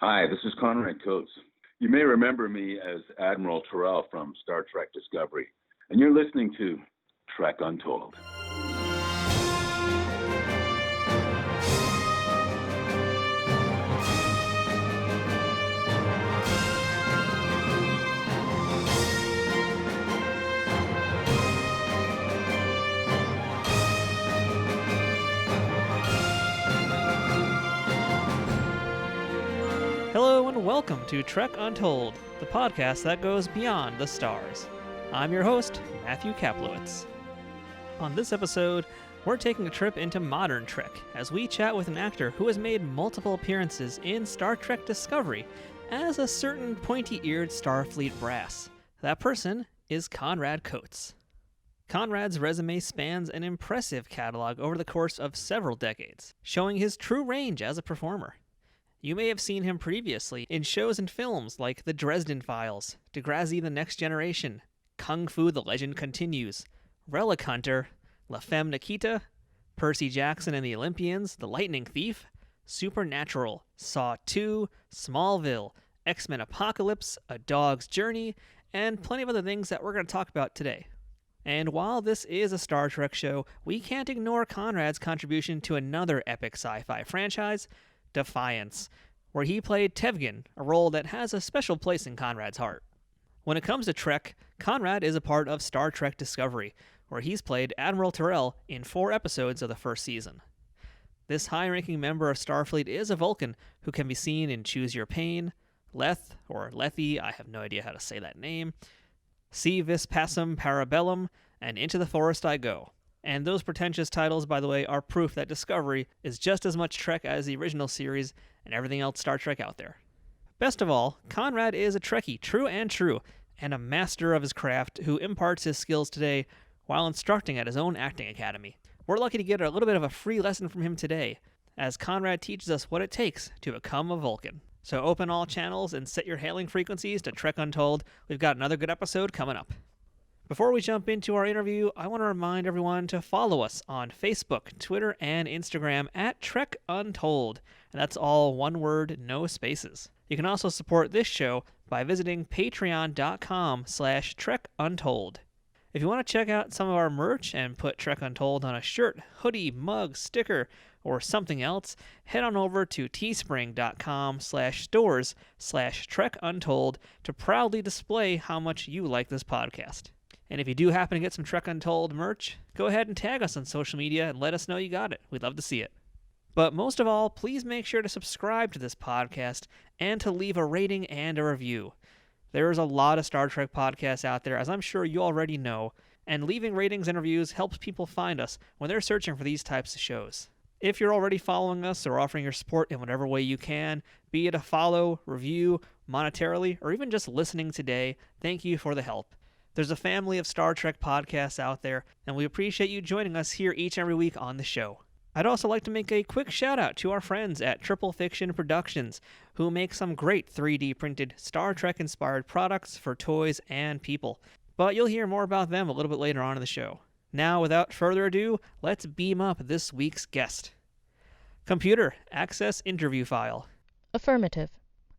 Hi, this is Conrad Coates. You may remember me as Admiral Terral from Star Trek Discovery, and you're listening to Trek Untold. Hello and welcome to Trek Untold, the podcast that goes beyond the stars. I'm your host, Matthew Kaplowitz. On this episode, we're taking a trip into modern Trek as we chat with an actor who has made multiple appearances in Star Trek Discovery as a certain pointy-eared Starfleet brass. That person is Conrad Coates. Conrad's resume spans an impressive catalog over the course of several decades, showing his true range as a performer. You may have seen him previously in shows and films like The Dresden Files, Degrassi: The Next Generation, Kung Fu: The Legend Continues, Relic Hunter, La Femme Nikita, Percy Jackson and the Olympians, The Lightning Thief, Supernatural, Saw 2, Smallville, X-Men Apocalypse, A Dog's Journey, and plenty of other things that we're going to talk about today. And while this is a Star Trek show, we can't ignore Conrad's contribution to another epic sci-fi franchise, Defiance, where he played Tev'gin, a role that has a special place in Conrad's heart. When it comes to Trek, Conrad is a part of Star Trek Discovery, where he's played Admiral Terral in 4 episodes of the first season. This high-ranking member of Starfleet is a Vulcan who can be seen in Choose Your Pain, Leth, or Lethe, I have no idea how to say that name, Si Vis Pacem Parabellum, and Into the Forest I Go. And those pretentious titles, by the way, are proof that Discovery is just as much Trek as the original series and everything else Star Trek out there. Best of all, Conrad is a Trekkie, true, and a master of his craft who imparts his skills today while instructing at his own acting academy. We're lucky to get a little bit of a free lesson from him today, as Conrad teaches us what it takes to become a Vulcan. So open all channels and set your hailing frequencies to Trek Untold. We've got another good episode coming up. Before we jump into our interview, I want to remind everyone to follow us on Facebook, Twitter, and Instagram at Trek Untold. And that's all one word, no spaces. You can also support this show by visiting patreon.com/Trek Untold. If you want to check out some of our merch and put Trek Untold on a shirt, hoodie, mug, sticker, or something else, head on over to teespring.com/stores/Trek Untold to proudly display how much you like this podcast. And if you do happen to get some Trek Untold merch, go ahead and tag us on social media and let us know you got it. We'd love to see it. But most of all, please make sure to subscribe to this podcast and to leave a rating and a review. There is a lot of Star Trek podcasts out there, as I'm sure you already know, and leaving ratings and reviews helps people find us when they're searching for these types of shows. If you're already following us or offering your support in whatever way you can, be it a follow, review, monetarily, or even just listening today, thank you for the help. There's a family of Star Trek podcasts out there, and we appreciate you joining us here each and every week on the show. I'd also like to make a quick shout out to our friends at Triple Fiction Productions, who make some great 3D printed Star Trek inspired products for toys and people. But you'll hear more about them a little bit later on in the show. Now, without further ado, let's beam up this week's guest. Computer, access interview file. Affirmative.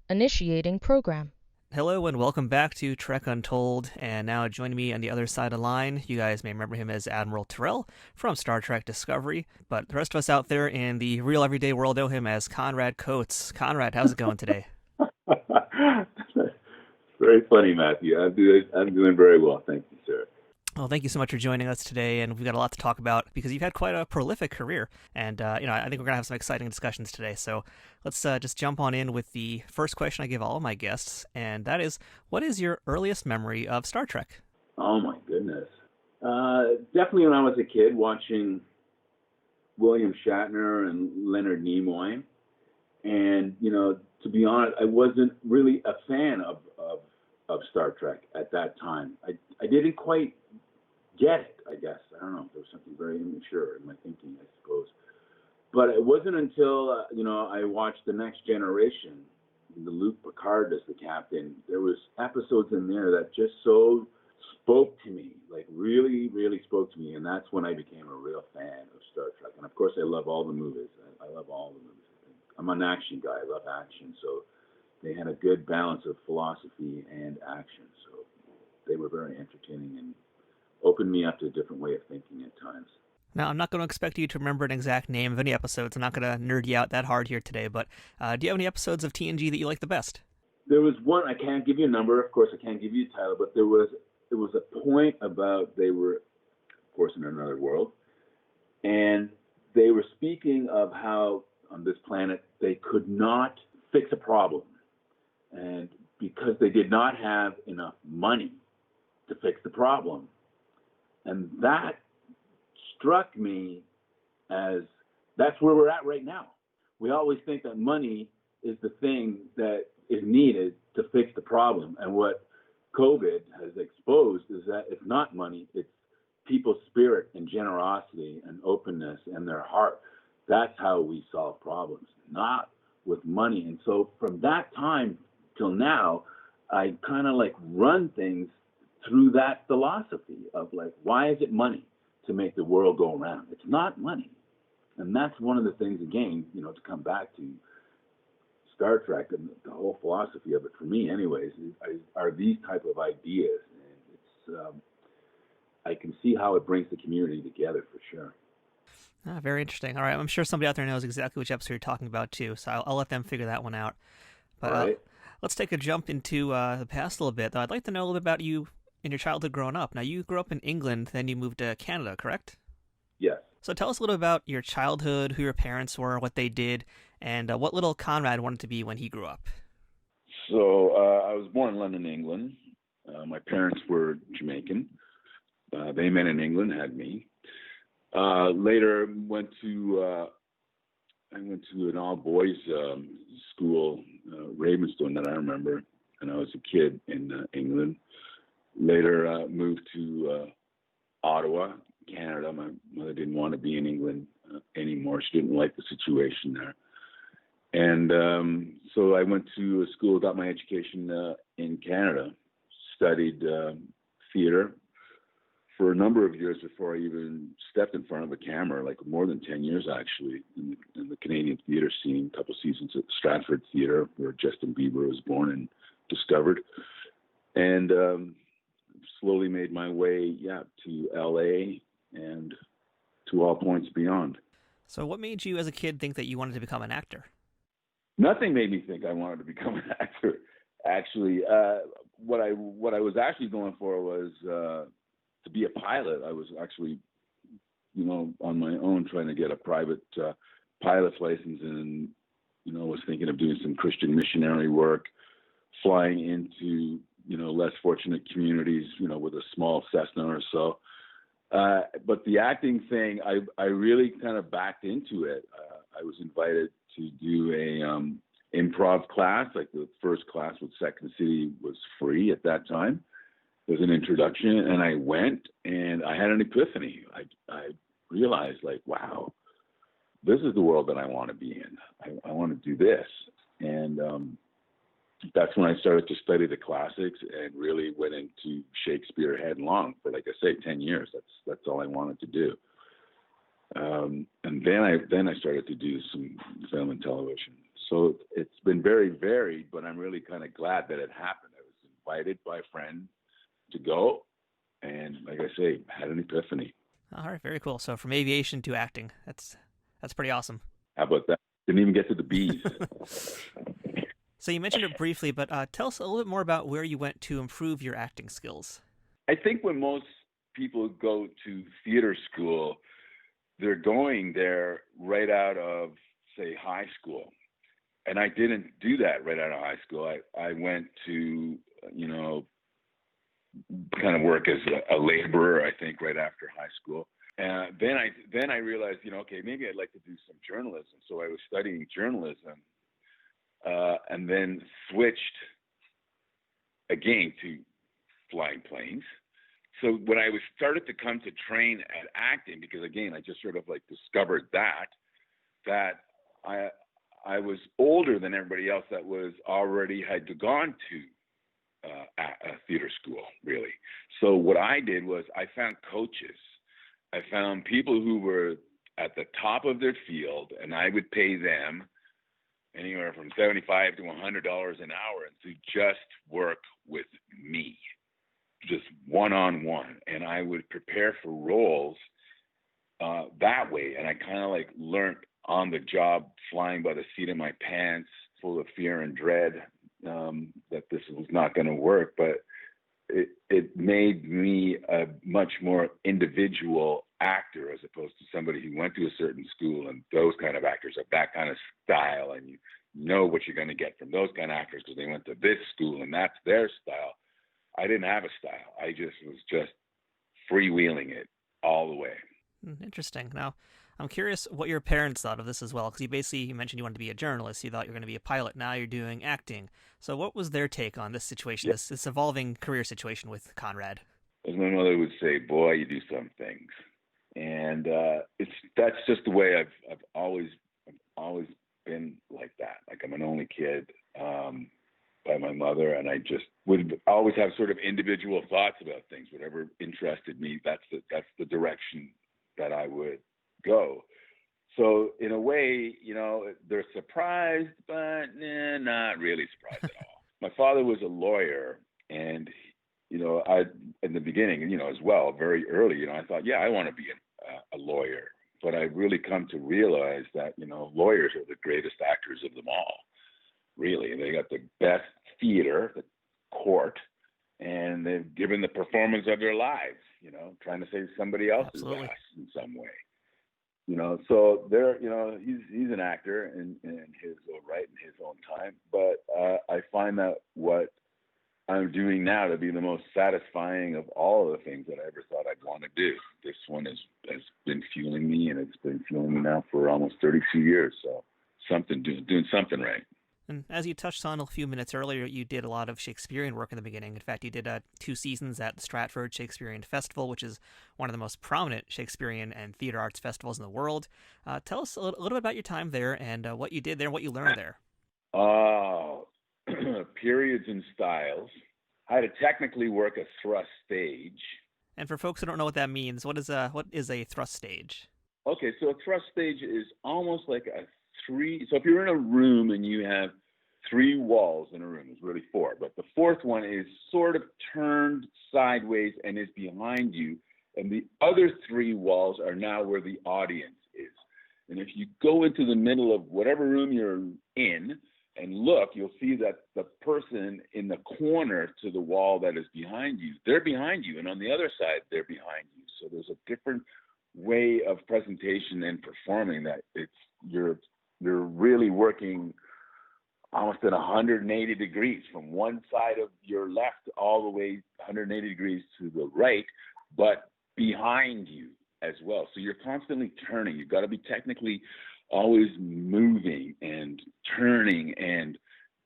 Initiating program. Hello and welcome back to Trek Untold, and now joining me on the other side of the line, you guys may remember him as Admiral Terral from Star Trek Discovery, but the rest of us out there in the real everyday world know him as Conrad Coates. Conrad, how's it going today? Very funny, Matthew. I'm doing very well, thank you, sir. Well, thank you so much for joining us today, and we've got a lot to talk about because you've had quite a prolific career, and I think we're going to have some exciting discussions today. So let's just jump on in with the first question I give all of my guests, and that is, what is your earliest memory of Star Trek? Oh, my goodness. Definitely when I was a kid watching William Shatner and Leonard Nimoy, and, to be honest, I wasn't really a fan of Star Trek at that time. I didn't quite get it, I guess. I don't know. There was something very immature in my thinking, I suppose. But it wasn't until, I watched The Next Generation, the Luke Picard as the captain. There was episodes in there that just so spoke to me, like really, really spoke to me. And that's when I became a real fan of Star Trek. And of course, I love all the movies. I love all the movies. I'm an action guy. I love action. So they had a good balance of philosophy and action. So they were very entertaining and opened me up to a different way of thinking at times. Now, I'm not going to expect you to remember an exact name of any episodes. I'm not going to nerd you out that hard here today, but do you have any episodes of TNG that you like the best? There was one, I can't give you a number, of course, I can't give you a title, but there was a point about they were, of course, in another world, and they were speaking of how on this planet they could not fix a problem, and because they did not have enough money to fix the problem. And that struck me as that's where we're at right now. We always think that money is the thing that is needed to fix the problem. And what COVID has exposed is that it's not money, it's people's spirit and generosity and openness and their heart. That's how we solve problems, not with money. And so from that time till now, I kind of like run things through that philosophy of like, why is it money to make the world go around? It's not money. And that's one of the things, again, you know, to come back to Star Trek and the whole philosophy of it, for me anyways, are these type of ideas. And it's, I can see how it brings the community together for sure. Very interesting. All right, I'm sure somebody out there knows exactly which episode you're talking about too, so I'll let them figure that one out. But right. Let's take a jump into the past a little bit, though. I'd like to know a little bit about you in your childhood growing up. Now, you grew up in England, then you moved to Canada, correct? Yes. So tell us a little about your childhood, who your parents were, what they did, and what little Conrad wanted to be when he grew up. So I was born in London, England. My parents were Jamaican. They met in England, had me. Later I went to an all-boys school, Ravenstone, that I remember, and I was a kid in England. Later moved to Ottawa, Canada. My mother didn't want to be in England anymore. She didn't like the situation there. And so I went to a school, got my education in Canada, studied theater for a number of years before I even stepped in front of a camera, like more than 10 years actually, in the Canadian theater scene, a couple seasons at Stratford Theatre, where Justin Bieber was born and discovered. And slowly made my way, to LA and to all points beyond. So what made you as a kid think that you wanted to become an actor? Nothing made me think I wanted to become an actor. Actually, what I was actually going for was to be a pilot. I was actually, on my own trying to get a private pilot's license, and was thinking of doing some Christian missionary work, flying into less fortunate communities, with a small Cessna or so. But the acting thing, I really kind of backed into it. I was invited to do a improv class. Like the first class with Second City was free at that time. It was an introduction, and I went, and I had an epiphany. I realized, like, wow, this is the world that I want to be in. I want to do this. And that's when I started to study the classics and really went into Shakespeare headlong for, like I say, 10 years. That's all I wanted to do. And then I started to do some film and television. So it's been very varied, but I'm really kind of glad that it happened. I was invited by a friend to go, and like I say, had an epiphany. All right, very cool. So from aviation to acting, that's pretty awesome. How about that? Didn't even get to the bees. So you mentioned it briefly, but tell us a little bit more about where you went to improve your acting skills. I think when most people go to theater school, they're going there right out of, say, high school. And I didn't do that right out of high school. I went to, kind of work as a laborer, I think, right after high school. And then I realized, okay, maybe I'd like to do some journalism. So I was studying journalism. And then switched again to flying planes. So when I started to come to train at acting, because again, I just sort of like discovered that I was older than everybody else that was already had gone to a theater school, really. So what I did was I found coaches. I found people who were at the top of their field, and I would pay them anywhere from $75 to $100 an hour, and to just work with me, just one-on-one. And I would prepare for roles that way. And I kind of like learned on the job, flying by the seat of my pants, full of fear and dread that this was not going to work. But it made me a much more individual actor, as opposed to somebody who went to a certain school, and those kind of actors have that kind of style, and you know what you're going to get from those kind of actors because they went to this school and that's their style. I didn't have a style. I was just freewheeling it all the way. Interesting. Now, I'm curious what your parents thought of this as well, because you mentioned you wanted to be a journalist. You thought you were going to be a pilot. Now you're doing acting. So what was their take on this situation, this evolving career situation with Conrad? As my mother would say, boy, you do some things. And that's just the way I've always been like that. Like, I'm an only kid by my mother, and I just would always have sort of individual thoughts about things. Whatever interested me, that's the direction that I would go. So in a way, they're surprised, but not really surprised at all. My father was a lawyer, and I in the beginning, as well, very early, I thought, I want to be a lawyer. But I've really come to realize that, lawyers are the greatest actors of them all. Really, they got the best theater, the court, and they've given the performance of their lives, trying to save somebody else's ass in some way. So they're, he's an actor in his own right, in his own time. But I find that what I'm doing now to be the most satisfying of all of the things that I ever thought I'd want to do. This one has been fueling me, and it's been fueling me now for almost 32 years. So doing something right. And as you touched on a few minutes earlier, you did a lot of Shakespearean work in the beginning. In fact, you did 2 seasons at the Stratford Shakespearean Festival, which is one of the most prominent Shakespearean and theater arts festivals in the world. Tell us a little bit about your time there and what you did there and what you learned there. Periods and styles. I had to technically work a thrust stage. And for folks who don't know what that means, what is a thrust stage? Okay, so a thrust stage is almost like so if you're in a room and you have 3 walls in a room, it's really 4, but the 4th one is sort of turned sideways and is behind you, and the other 3 walls are now where the audience is. And if you go into the middle of whatever room you're in and look, you'll see that the person in the corner to the wall that is behind you, they're behind you, and on the other side, they're behind you. So there's a different way of presentation and performing that you're really working almost at 180 degrees from one side of your left all the way 180 degrees to the right, but behind you as well. So you're constantly turning. You've got to be technically always moving and turning and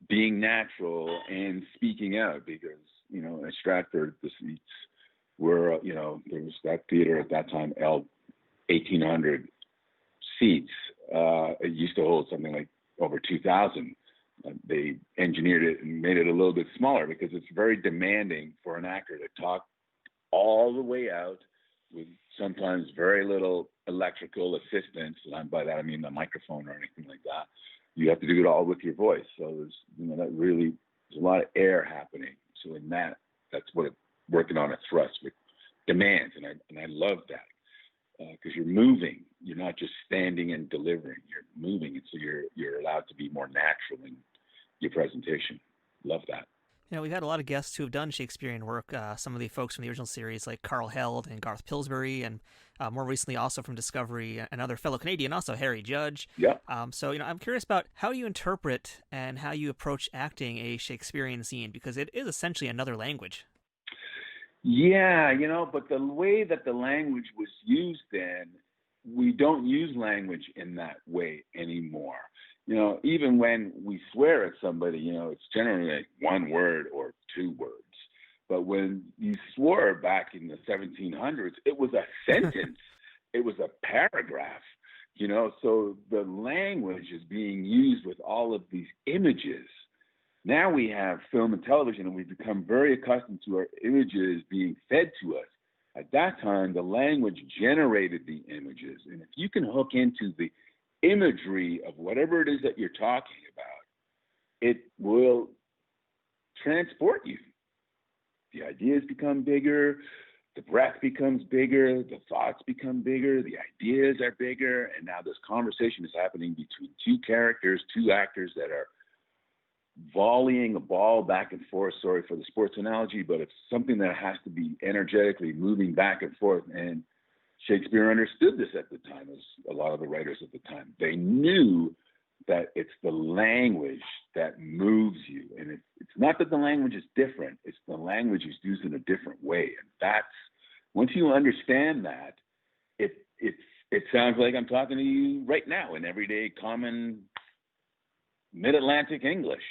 being natural and speaking out, because, at Stratford, the seats were, there was that theater at that time, 1,800 seats. It used to hold something like over 2,000. They engineered it and made it a little bit smaller because it's very demanding for an actor to talk all the way out with sometimes very little electrical assistance. And by that, I mean the microphone or anything like that. You have to do it all with your voice. So there's, there's a lot of air happening. So in that's what working on a thrust with demands. And I love that. Because you're moving, you're not just standing and delivering. You're moving, and so you're allowed to be more natural in your presentation. Love that. We've had a lot of guests who have done Shakespearean work. Some of the folks from the original series, like Carl Held and Garth Pillsbury, and more recently also from Discovery, another fellow Canadian, also Harry Judge. Yeah. So I'm curious about how you interpret and how you approach acting a Shakespearean scene, because it is essentially another language. Yeah, but the way that the language was used then, we don't use language in that way anymore. Even when we swear at somebody, it's generally like 1 word or 2 words. But when you swore back in the 1700s, it was a sentence. It was a paragraph, so the language is being used with all of these images. Now we have film and television, and we've become very accustomed to our images being fed to us. At that time, the language generated the images. And if you can hook into the imagery of whatever it is that you're talking about, it will transport you. The ideas become bigger, the breath becomes bigger, the thoughts become bigger, the ideas are bigger, and now this conversation is happening between two characters, two actors that are volleying a ball back and forth. Sorry for the sports analogy, but it's something that has to be energetically moving back and forth. And Shakespeare understood this at the time, as a lot of the writers at the time. They knew that it's the language that moves you. And it's not that the language is different, it's the language is used in a different way. And that's, once you understand that, it sounds like I'm talking to you right now in everyday common mid-Atlantic English.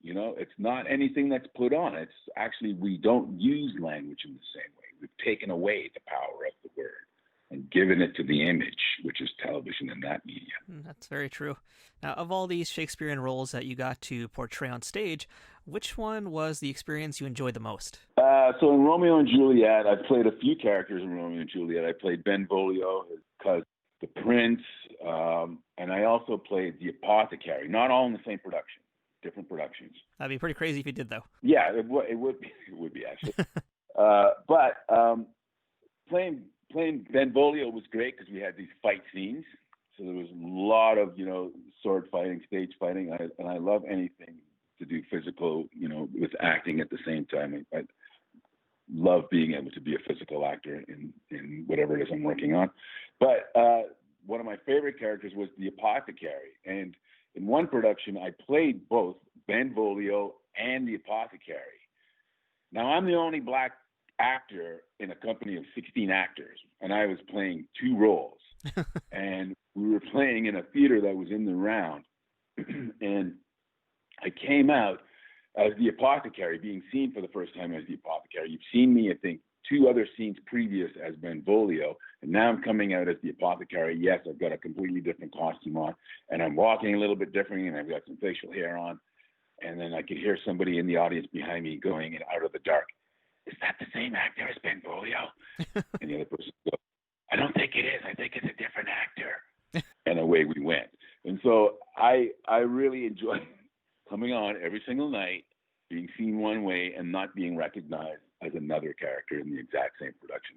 You know, it's not anything that's put on. It's actually, we don't use language in the same way. We've taken away the power of the word and given it to the image, which is television and that media. That's very true. Now, of all these Shakespearean roles that you got to portray on stage, which one was the experience you enjoyed the most? So in Romeo and Juliet, I played a few characters in Romeo and Juliet. I played Benvolio, his cousin, the prince, and I also played the Apothecary, not all in the same production, different productions. That'd be pretty crazy if you did, though. Yeah, it would be actually. But playing Benvolio was great because we had these fight scenes. So there was a lot of, sword fighting, stage fighting, and I love anything to do physical, with acting at the same time. I love being able to be a physical actor in whatever it is I'm working on. But one of my favorite characters was the Apothecary. And in one production, I played both Benvolio and the Apothecary. Now, I'm the only black actor in a company of 16 actors, and I was playing two roles. And we were playing in a theater that was in the round. And I came out as the Apothecary, being seen for the first time as the Apothecary. You've seen me, I think, 2 other scenes previous as Benvolio, and now I'm coming out as the Apothecary. Yes, I've got a completely different costume on, and I'm walking a little bit differently, and I've got some facial hair on. And then I could hear somebody in the audience behind me going out of the dark, "Is that the same actor as Benvolio?" And the other person goes, "I don't think it is. I think it's a different actor." And away we went. And so I really enjoy coming on every single night, being seen one way and not being recognized as another character in the exact same production.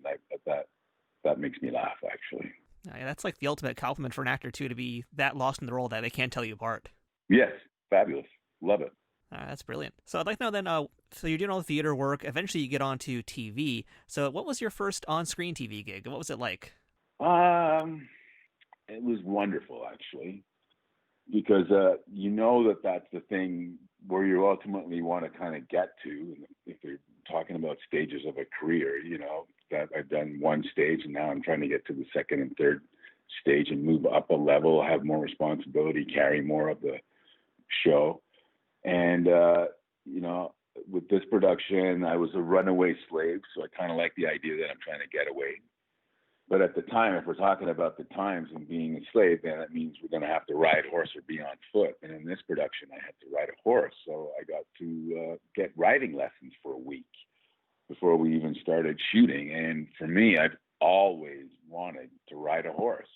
That makes me laugh, actually. Yeah, that's like the ultimate compliment for an actor, too, to be that lost in the role that they can't tell you apart. Yes, fabulous. Love it. That's brilliant. So I'd like to know then, so you're doing all the theater work, eventually you get onto TV. So what was your first on-screen TV gig? What was it like? It was wonderful, actually, because that's the thing where you ultimately want to kind of get to. If you're talking about stages of a career, that I've done one stage and now I'm trying to get to the second and third stage and move up a level, have more responsibility, carry more of the show. And, with this production, I was a runaway slave, so I kind of like the idea that I'm trying to get away. But at the time, if we're talking about the times and being a slave, then that means we're going to have to ride horse or be on foot. And in this production, I had to ride a horse. So I got to get riding lessons for a week before we even started shooting. And for me, I've always wanted to ride a horse,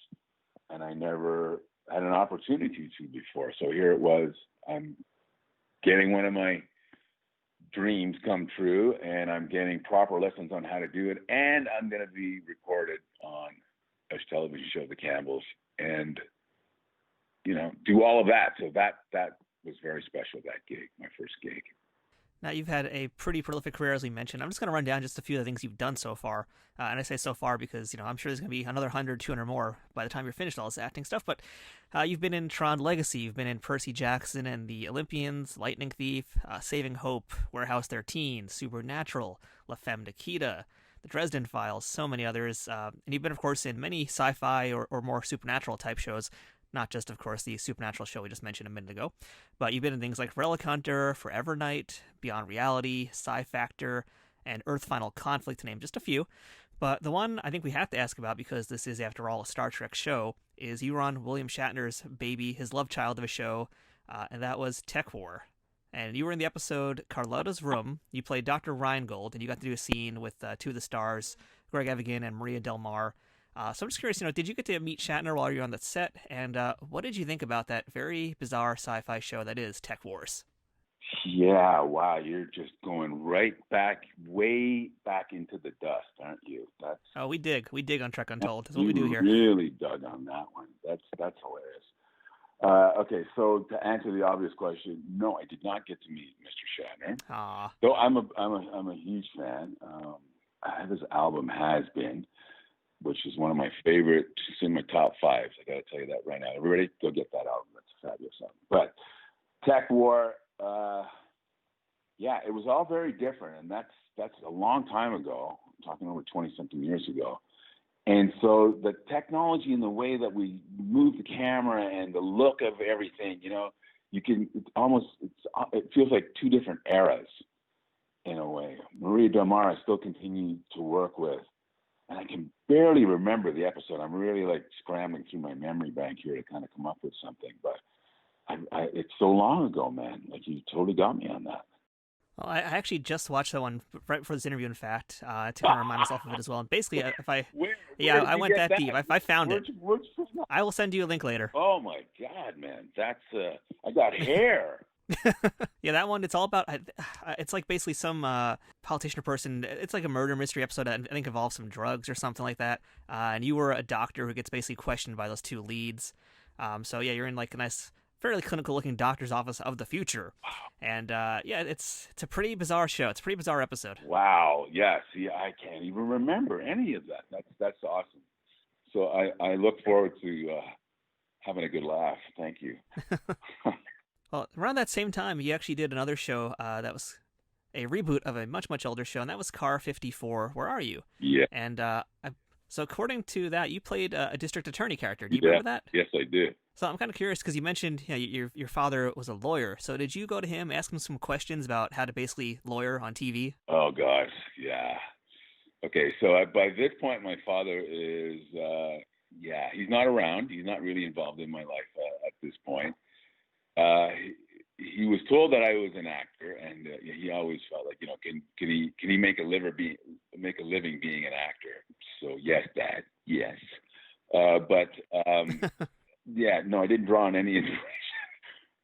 and I never had an opportunity to before. So here it was. I'm getting one of my dreams come true, and I'm getting proper lessons on how to do it, and I'm going to be recorded on a television show, The Campbells, and do all of that. So that was very special, that gig, my first gig. Now, you've had a pretty prolific career, as we mentioned. I'm just going to run down just a few of the things you've done so far. And I say so far because, I'm sure there's going to be another 100, 200 more by the time you're finished all this acting stuff. But you've been in Tron Legacy. You've been in Percy Jackson and the Olympians, Lightning Thief, Saving Hope, Warehouse 13, Supernatural, La Femme Nikita, The Dresden Files, so many others. And you've been, of course, in many sci-fi or more supernatural type shows. Not just, of course, the supernatural show we just mentioned a minute ago, but you've been in things like Relic Hunter, Forever Night, Beyond Reality, Psi Factor, and Earth Final Conflict, to name just a few. But the one I think we have to ask about, because this is, after all, a Star Trek show, is you were on William Shatner's baby, his love child of a show, and that was Tech War. And you were in the episode Carlotta's Room. You played Dr. Reingold, and you got to do a scene with 2 of the stars, Greg Evigan and Maria Del Mar. So I'm just curious, did you get to meet Shatner while you were on the set? And what did you think about that very bizarre sci-fi show that is Tech Wars? Yeah, wow, you're just going right back, way back into the dust, aren't you? Oh, we dig on Trek Untold. That's what we do here. Really dug on that one. That's hilarious. Okay, so to answer the obvious question, no, I did not get to meet Mr. Shatner. Aw. Though I'm a huge fan. His album Has Been, which is one of my favorite. It's in my top five. I got to tell you that right now. Everybody, go get that album. That's a fabulous album. But Tech War, yeah, it was all very different, and that's a long time ago. I'm talking over 20-something years ago. And so the technology and the way that we move the camera and the look of everything, it feels like two different eras in a way. Maria Del Mar I still continue to work with, and I can barely remember the episode. I'm really like scrambling through my memory bank here to kind of come up with something, but it's so long ago, man. Like, you totally got me on that. Well, I actually just watched that one right before this interview, in fact, to kind of remind myself of it as well. And basically, I went that deep. I found it. I will send you a link later. Oh my God, man. That's, I got hair. Yeah, that one, it's all about, it's like basically some politician or person, it's like a murder mystery episode that I think involves some drugs or something like that. And you were a doctor who gets basically questioned by those two leads. So yeah, you're in like a nice, fairly clinical-looking doctor's office of the future. Wow. And yeah, it's a pretty bizarre show. It's a pretty bizarre episode. Wow. Yeah. See, I can't even remember any of that. That's awesome. So I look forward to having a good laugh. Thank you. Well, around that same time, you actually did another show that was a reboot of a much, much older show, and that was Car 54, Where Are You? Yeah. And so according to that, you played a district attorney character. Do you remember that? Yes, I did. So I'm kind of curious because you mentioned your father was a lawyer. So did you go to him, ask him some questions about how to basically lawyer on TV? Oh, gosh, yeah. Okay, so by this point, my father is, he's not around. He's not really involved in my life at this point. He was told that I was an actor, and he always felt like, can he make a living being an actor? So yes, Dad, yes. Yeah, no, I didn't draw on any inspiration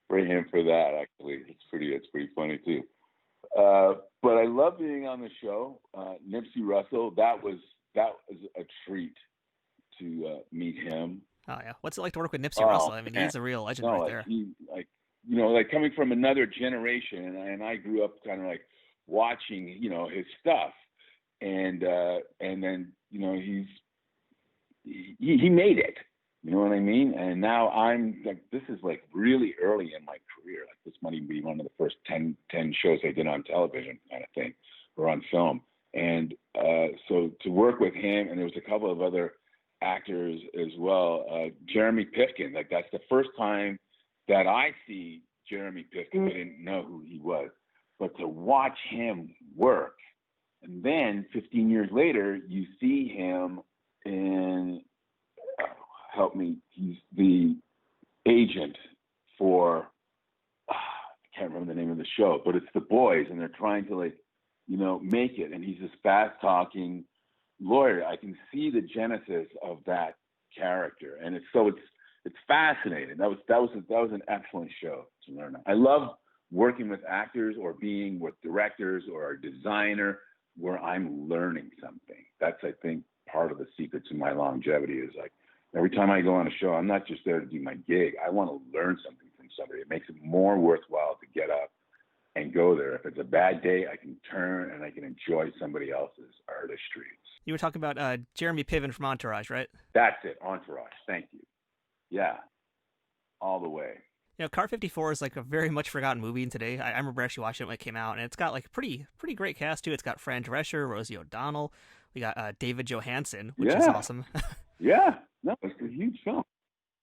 for him for that. Actually, it's pretty funny too. But I love being on the show. Nipsey Russell, that was a treat to meet him. Oh yeah, what's it like to work with Nipsey Russell? I mean, he's a real legend right there. Like coming from another generation, and I grew up kind of like watching, his stuff, and then he made it. You know what I mean? And now I'm like, this is like really early in my career. Like, this might be one of the first 10 shows I did on television, kind of thing, or on film. And so to work with him, and there was a couple of other actors as well. Jeremy Piven, like, that's the first time that I see Jeremy Piven. I didn't know who he was, but to watch him work, and then 15 years later, you see him in, help me, he's the agent for, I can't remember the name of the show, but it's The Boys, and they're trying to make it, and he's this fast-talking lawyer. I can see the genesis of that character, and it's fascinating. That was an excellent show to learn. I love working with actors or being with directors or a designer where I'm learning something. That's, I think, part of the secret to my longevity is like, every time I go on a show, I'm not just there to do my gig. I want to learn something from somebody. It makes it more worthwhile to get up and go there. If it's a bad day, I can turn and I can enjoy somebody else's artistry. You were talking about Jeremy Piven from Entourage, right? That's it, Entourage. Thank you. Yeah, all the way. Car 54 is like a very much forgotten movie in today. I remember actually watching it when it came out, and it's got like a pretty great cast too. It's got Fran Drescher, Rosie O'Donnell. We got David Johansen, which is awesome. Yeah, no, it's a huge film.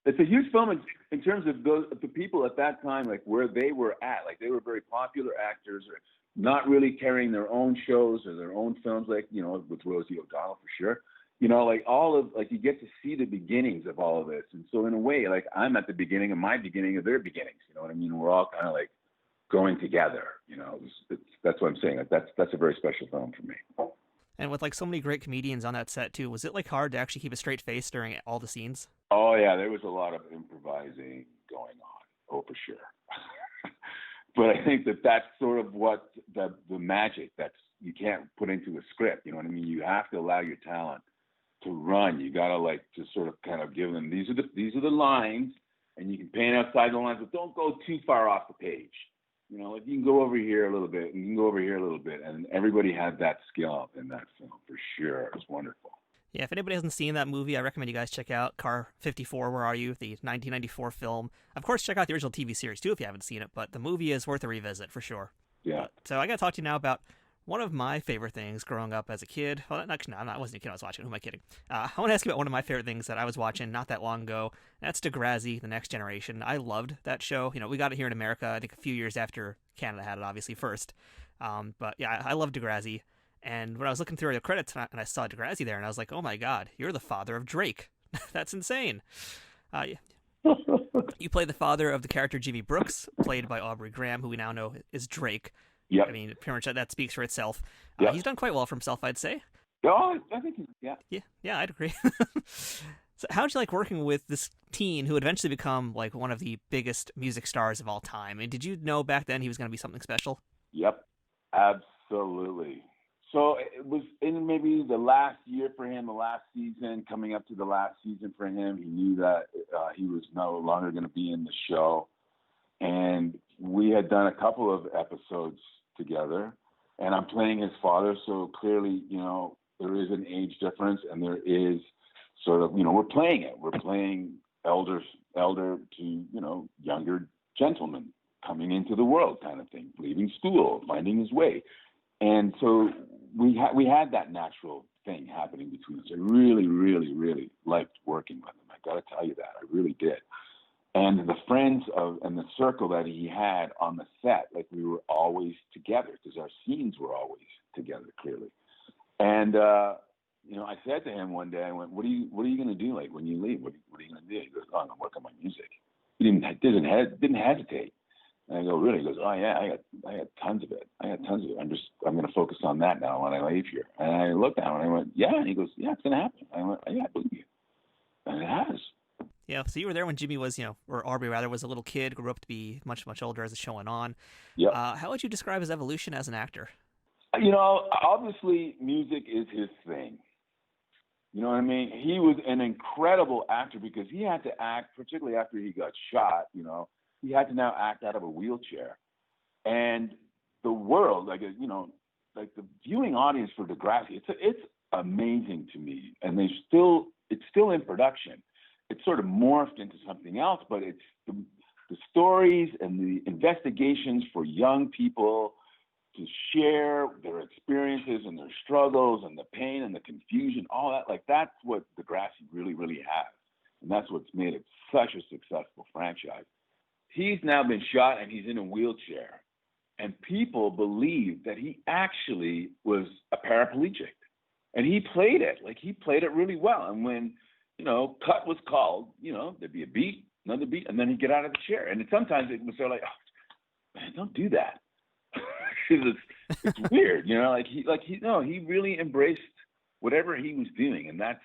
It's a huge film in terms of the people at that time, like where they were at. Like, they were very popular actors, or not really carrying their own shows or their own films, like, with Rosie O'Donnell for sure. You get to see the beginnings of all of this. And so in a way, like, I'm at the beginning of my beginning of their beginnings. You know what I mean? We're all kind of like going together, that's what I'm saying. Like, that's a very special film for me. And with like so many great comedians on that set too, was it like hard to actually keep a straight face during all the scenes? Oh yeah, there was a lot of improvising going on. Oh, for sure. But I think that's sort of what the magic that's you can't put into a script. You know what I mean? You have to allow your talent to run. You gotta like just sort of kind of give them these are the lines, and you can paint outside the lines, but don't go too far off the page. You know, like you can go over here a little bit, and you can go over here a little bit, and everybody had that skill in that film for sure. It was wonderful. Yeah, if anybody hasn't seen that movie, I recommend you guys check out Car 54, Where Are You?, the 1994 film. Of course, check out the original TV series, too, if you haven't seen it, but the movie is worth a revisit, for sure. Yeah. So I got to talk to you now about one of my favorite things growing up as a kid. Well, actually, no, I wasn't a kid I was watching. Who am I kidding? I want to ask you about one of my favorite things that I was watching not that long ago. That's Degrassi, The Next Generation. I loved that show. You know, we got it here in America, I think a few years after Canada had it, obviously, first. But yeah, I love Degrassi. And when I was looking through the credits and I saw Degrassi there, and I was like, oh my God, you're the father of Drake. That's insane. You play the father of the character Jimmy Brooks, played by Aubrey Graham, who we now know is Drake. Yeah. I mean, pretty much that speaks for itself. Yep. He's done quite well for himself, I'd say. Oh, I think, yeah. Yeah, I'd agree. So how'd you like working with this teen who would eventually become like one of the biggest music stars of all time? And did you know back then he was going to be something special? Yep, absolutely. So it was in maybe the last year for him, the last season, coming up to the last season for him. He knew that he was no longer going to be in the show. And we had done a couple of episodes together, and I'm playing his father. So clearly, you know, there is an age difference, and there is sort of, you know, we're playing it. We're playing elder to, you know, younger gentleman coming into the world kind of thing, leaving school, finding his way. And so we had that natural thing happening between us. I really, really, really liked working with him. I got to tell you that. I really did. And the friends and the circle that he had on the set, like we were always together because our scenes were always together, clearly. And, you know, I said to him one day, I went, what are you going to do? Like when you leave, what are you going to do? He goes, oh, I'm going to work on my music. He didn't hesitate. And I go, really? He goes, oh yeah, I got tons of it. I'm going to focus on that now when I leave here. And I looked at him and I went, yeah. And he goes, yeah, it's going to happen. I went, yeah, I believe you. And it has. Yeah, so you were there when Jimmy was, you know, or Aubrey rather, was a little kid, grew up to be much, much older as the show went on. Yeah. How would you describe his evolution as an actor? You know, obviously music is his thing. You know what I mean? He was an incredible actor because he had to act, particularly after he got shot, you know, he had to now act out of a wheelchair. And the world, like, you know, like the viewing audience for Degrassi, it's amazing to me. And it's still in production. It's sort of morphed into something else, but it's the stories and the investigations for young people to share their experiences and their struggles and the pain and the confusion, all that. Like, that's what Degrassi really, really has. And that's what's made it such a successful franchise. He's now been shot and he's in a wheelchair. And people believe that he actually was a paraplegic. And he played it. Like, he played it really well. And when, you know, cut was called, you know, there'd be a beat, another beat, and then he'd get out of the chair. And sometimes it was sort of like, oh, man, don't do that. It's weird, you know, he really embraced whatever he was doing. And that's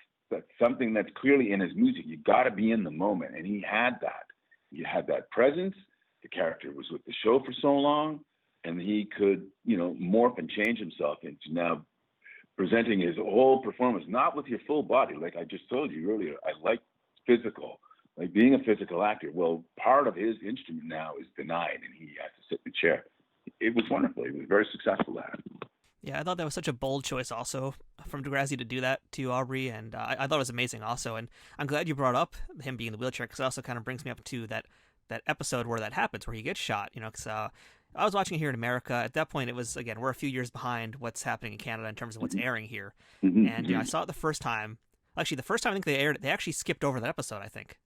something that's clearly in his music. You got to be in the moment. And he had that. He had that presence. The character was with the show for so long, and he could, you know, morph and change himself into now presenting his whole performance, not with your full body. Like I just told you earlier, I like physical, like being a physical actor. Well, part of his instrument now is denied, and he has to sit in the chair. It was wonderful. He was very successful at it. Yeah, I thought that was such a bold choice also from Degrassi to do that to Aubrey, and I thought it was amazing also. And I'm glad you brought up him being in the wheelchair, because it also kind of brings me up to that episode where that happens, where he gets shot, you know, because I was watching it here in America. At that point, it was, again, we're a few years behind what's happening in Canada in terms of what's airing here. Mm-hmm. And you know, I saw it the first time. Actually, the first time I think they aired it, they actually skipped over that episode, I think.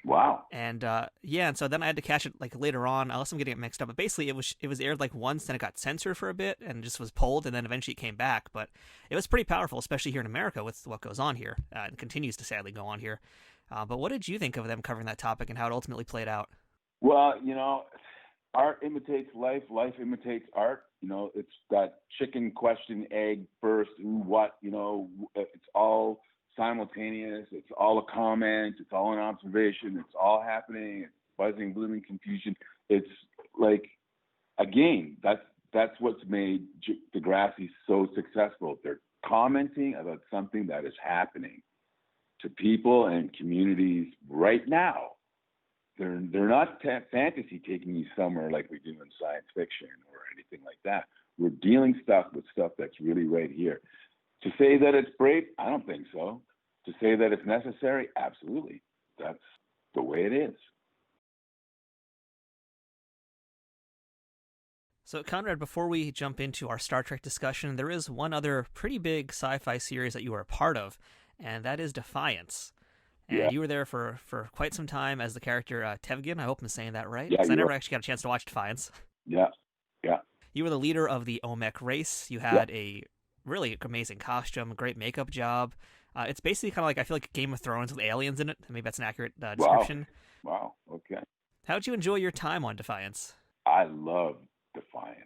Wow. And yeah, and so then I had to catch it like later on, unless I'm getting it mixed up. But basically, it was aired like once, then it got censored for a bit, and just was pulled, and then eventually it came back. But it was pretty powerful, especially here in America with what goes on here, and continues to sadly go on here. But what did you think of them covering that topic and how it ultimately played out? Well, you know, art imitates life, life imitates art. You know, it's that chicken question, egg first, who, what, you know, it's all simultaneous. It's all a comment. It's all an observation. It's all happening. It's buzzing, blooming confusion. It's like, again, that's what's made Degrassi so successful. They're commenting about something that is happening to people and communities right now. They're not fantasy taking you somewhere like we do in science fiction or anything like that. We're dealing with stuff that's really right here. To say that it's brave, I don't think so. To say that it's necessary, absolutely. That's the way it is. So, Conrad, before we jump into our Star Trek discussion, there is one other pretty big sci-fi series that you were a part of, and that is Defiance. And you were there for quite some time as the character Tev'gin. I hope I'm saying that right. Because I never actually got a chance to watch Defiance. Yeah. You were the leader of the Omek race. You had a really amazing costume, great makeup job. It's basically kind of like, I feel like Game of Thrones with aliens in it. Maybe that's an accurate description. Wow. Okay. How did you enjoy your time on Defiance? I love Defiance.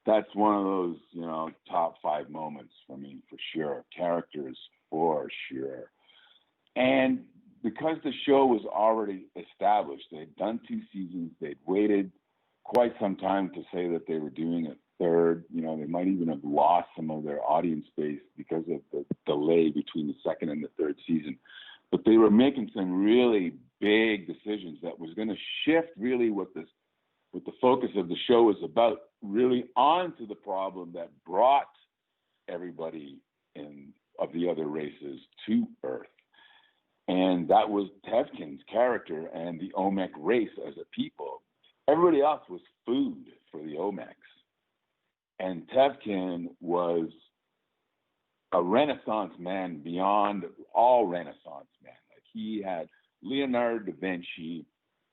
That's one of those, you know, top 5 moments for me, for sure. Characters, for sure. And because the show was already established, they'd done 2 seasons, they'd waited quite some time to say that they were doing a third. You know, they might even have lost some of their audience base because of the delay between the second and the third season. But they were making some really big decisions that was going to shift really what the focus of the show was about, really onto the problem that brought everybody of the other races to Earth. And that was Tev'gin's character and the Omek race as a people. Everybody else was food for the Omeks. And Tev'gin was a Renaissance man beyond all Renaissance men. Like, he had Leonardo da Vinci,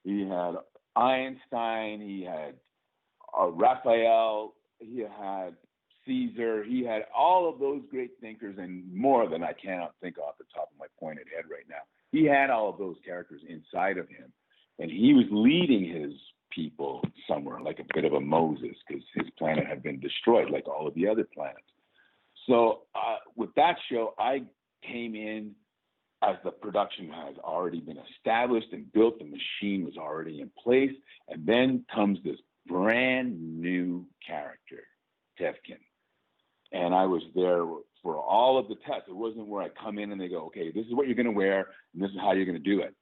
he had Einstein, he had Raphael, he had Caesar, he had all of those great thinkers and more than I cannot think off the top of my pointed head right now. He had all of those characters inside of him, and he was leading his people somewhere like a bit of a Moses, because his planet had been destroyed like all of the other planets. So with that show, I came in as the production has already been established and built, the machine was already in place, and then comes this brand new character, Tev'gin. And I was there for all of the tests. It wasn't where I come in and they go, okay, this is what you're going to wear, and this is how you're going to do it.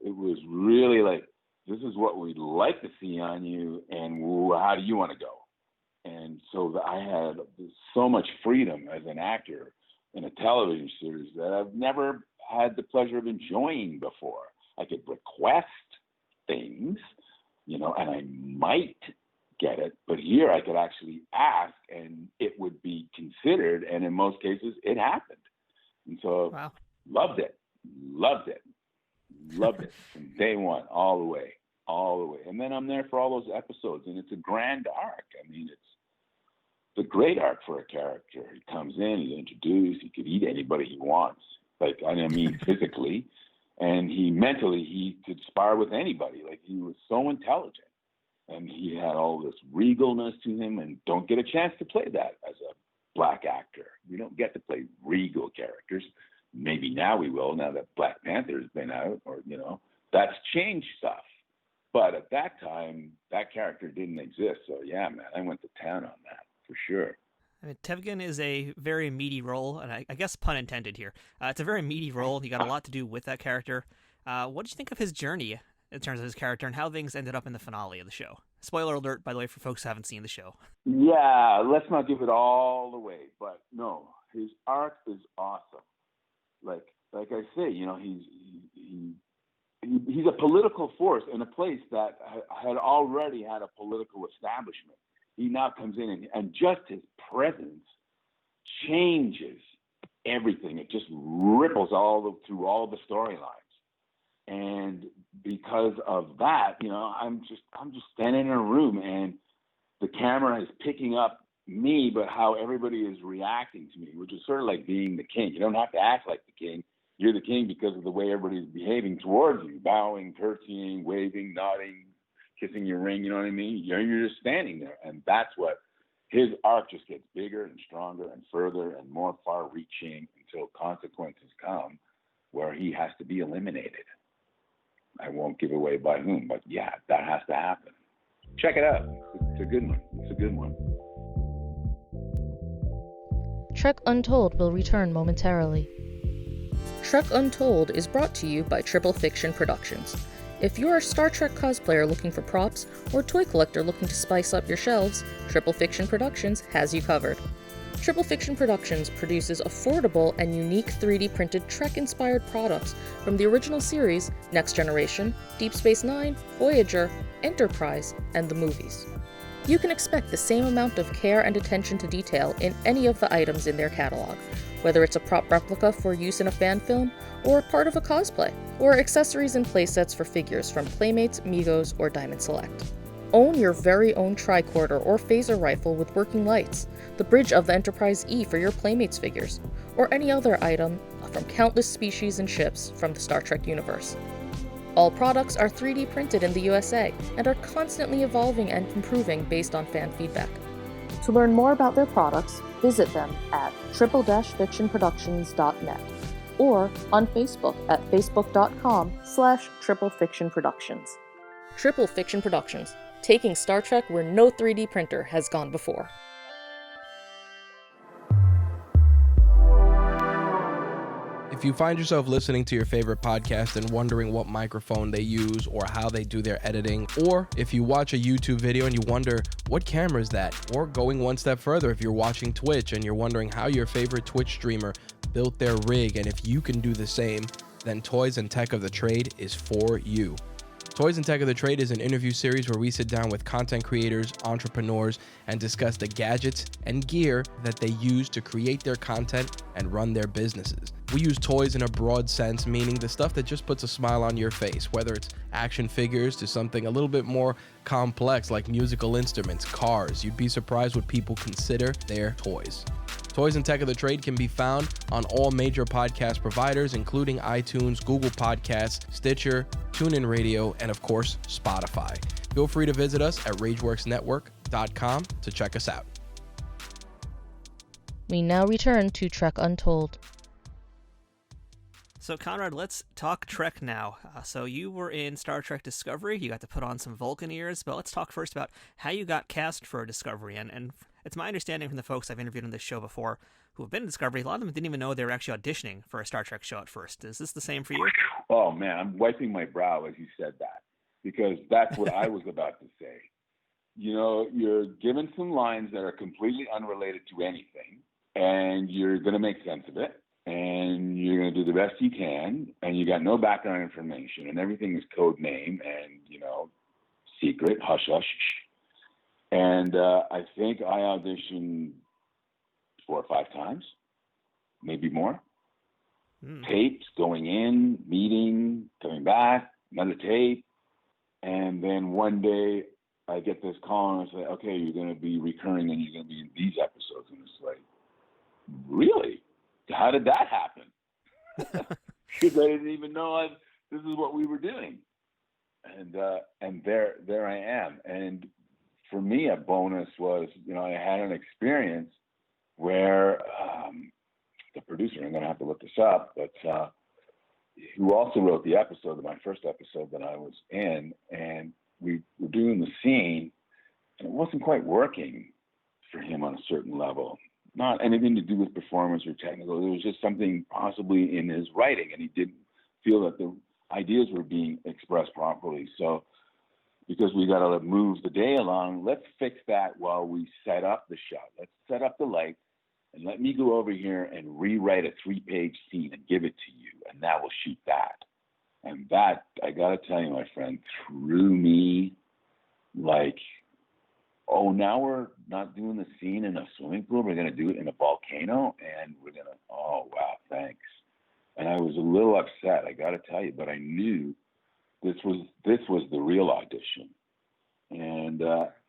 It was really like, this is what we'd like to see on you, and how do you want to go? And so I had so much freedom as an actor in a television series that I've never had the pleasure of enjoying before. I could request things, you know, and I might get it, but here I could actually ask and it would be considered, and in most cases it happened. And so loved it from day one, all the way. And then I'm there for all those episodes, and it's a grand arc. I mean, it's the great arc for a character. He comes in, he's introduced, he could eat anybody he wants. Like, I mean, physically, and he could spar with anybody. Like, he was so intelligent. And he had all this regalness to him, and don't get a chance to play that as a black actor. We don't get to play regal characters. Maybe now we will, now that Black Panther's been out, or, you know, that's changed stuff. But at that time, that character didn't exist. So, yeah, man, I went to town on that, for sure. I mean, Tev'gin is a very meaty role, and I guess pun intended here. It's a very meaty role. He got a lot to do with that character. What did you think of his journey in terms of his character and how things ended up in the finale of the show? Spoiler alert, by the way, for folks who haven't seen the show. Yeah, let's not give it all away. But no, his arc is awesome. Like I say, you know, he's a political force in a place that had already had a political establishment. He now comes in and just his presence changes everything. It just ripples through all the storylines. And because of that, you know, I'm just standing in a room, and the camera is picking up me, but how everybody is reacting to me, which is sort of like being the king. You don't have to act like the king. You're the king because of the way everybody's behaving towards you, bowing, curtsying, waving, nodding, kissing your ring, you know what I mean? You're just standing there. And that's what, his arc just gets bigger and stronger and further and more far-reaching until consequences come where he has to be eliminated. I won't give away by whom, but yeah, that has to happen. Check it out. It's a good one. It's a good one. Trek Untold will return momentarily. Trek Untold is brought to you by Triple Fiction Productions. If you're a Star Trek cosplayer looking for props, or toy collector looking to spice up your shelves, Triple Fiction Productions has you covered. Triple Fiction Productions produces affordable and unique 3D printed Trek-inspired products from the original series, Next Generation, Deep Space Nine, Voyager, Enterprise, and the movies. You can expect the same amount of care and attention to detail in any of the items in their catalog, whether it's a prop replica for use in a fan film, or a part of a cosplay, or accessories and playsets for figures from Playmates, Migos, or Diamond Select. Own your very own tricorder or phaser rifle with working lights, the bridge of the Enterprise E for your Playmates figures, or any other item from countless species and ships from the Star Trek universe. All products are 3D printed in the USA and are constantly evolving and improving based on fan feedback. To learn more about their products, visit them at triple-fictionproductions.net or on Facebook at facebook.com/triplefictionproductions. Triple Fiction Productions, taking Star Trek where no 3D printer has gone before. If you find yourself listening to your favorite podcast and wondering what microphone they use or how they do their editing, or if you watch a YouTube video and you wonder what camera is that, or going one step further, if you're watching Twitch and you're wondering how your favorite Twitch streamer built their rig and if you can do the same, then Toys and Tech of the Trade is for you. Toys and Tech of the Trade is an interview series where we sit down with content creators, entrepreneurs, and discuss the gadgets and gear that they use to create their content and run their businesses. We use toys in a broad sense, meaning the stuff that just puts a smile on your face, whether it's action figures to something a little bit more complex like musical instruments, cars. You'd be surprised what people consider their toys. Toys and Tech of the Trade can be found on all major podcast providers, including iTunes, Google Podcasts, Stitcher, TuneIn Radio, and of course, Spotify. Feel free to visit us at RageWorksNetwork.com to check us out. We now return to Trek Untold. So, Conrad, let's talk Trek now. So you were in Star Trek Discovery. You got to put on some Vulcan ears, but let's talk first about how you got cast for Discovery. And it's my understanding from the folks I've interviewed on this show before who have been in Discovery, a lot of them didn't even know they were actually auditioning for a Star Trek show at first. Is this the same for you? Oh, man, I'm wiping my brow as you said that, because that's what I was about to say. You know, you're given some lines that are completely unrelated to anything, and you're going to make sense of it, and you're going to do the best you can, and you got no background information, and everything is code name and, you know, secret, hush, hush. And I think I auditioned 4 or 5 times, maybe more. Tapes, going in, meeting, coming back, another tape. And then one day I get this call and I say, okay, you're going to be recurring and you're going to be in these episodes. And it's like, really? How did that happen? Because I didn't even know this is what we were doing. And there I am. And for me, a bonus was, you know, I had an experience where the producer, I'm going to have to look this up, but who also wrote the episode, my first episode that I was in, and we were doing the scene, and it wasn't quite working for him on a certain level. Not anything to do with performance or technical. It was just something possibly in his writing, and he didn't feel that the ideas were being expressed properly. So because we got to move the day along, let's fix that while we set up the shot. Let's set up the lights, and let me go over here and rewrite a 3-page scene and give it to you, and now we'll shoot that. And that, I got to tell you, my friend, threw me like, oh, now we're not doing the scene in a swimming pool. We're going to do it in a volcano, and we're going to, oh, wow, thanks. And I was a little upset, I got to tell you, but I knew this was the real audition. And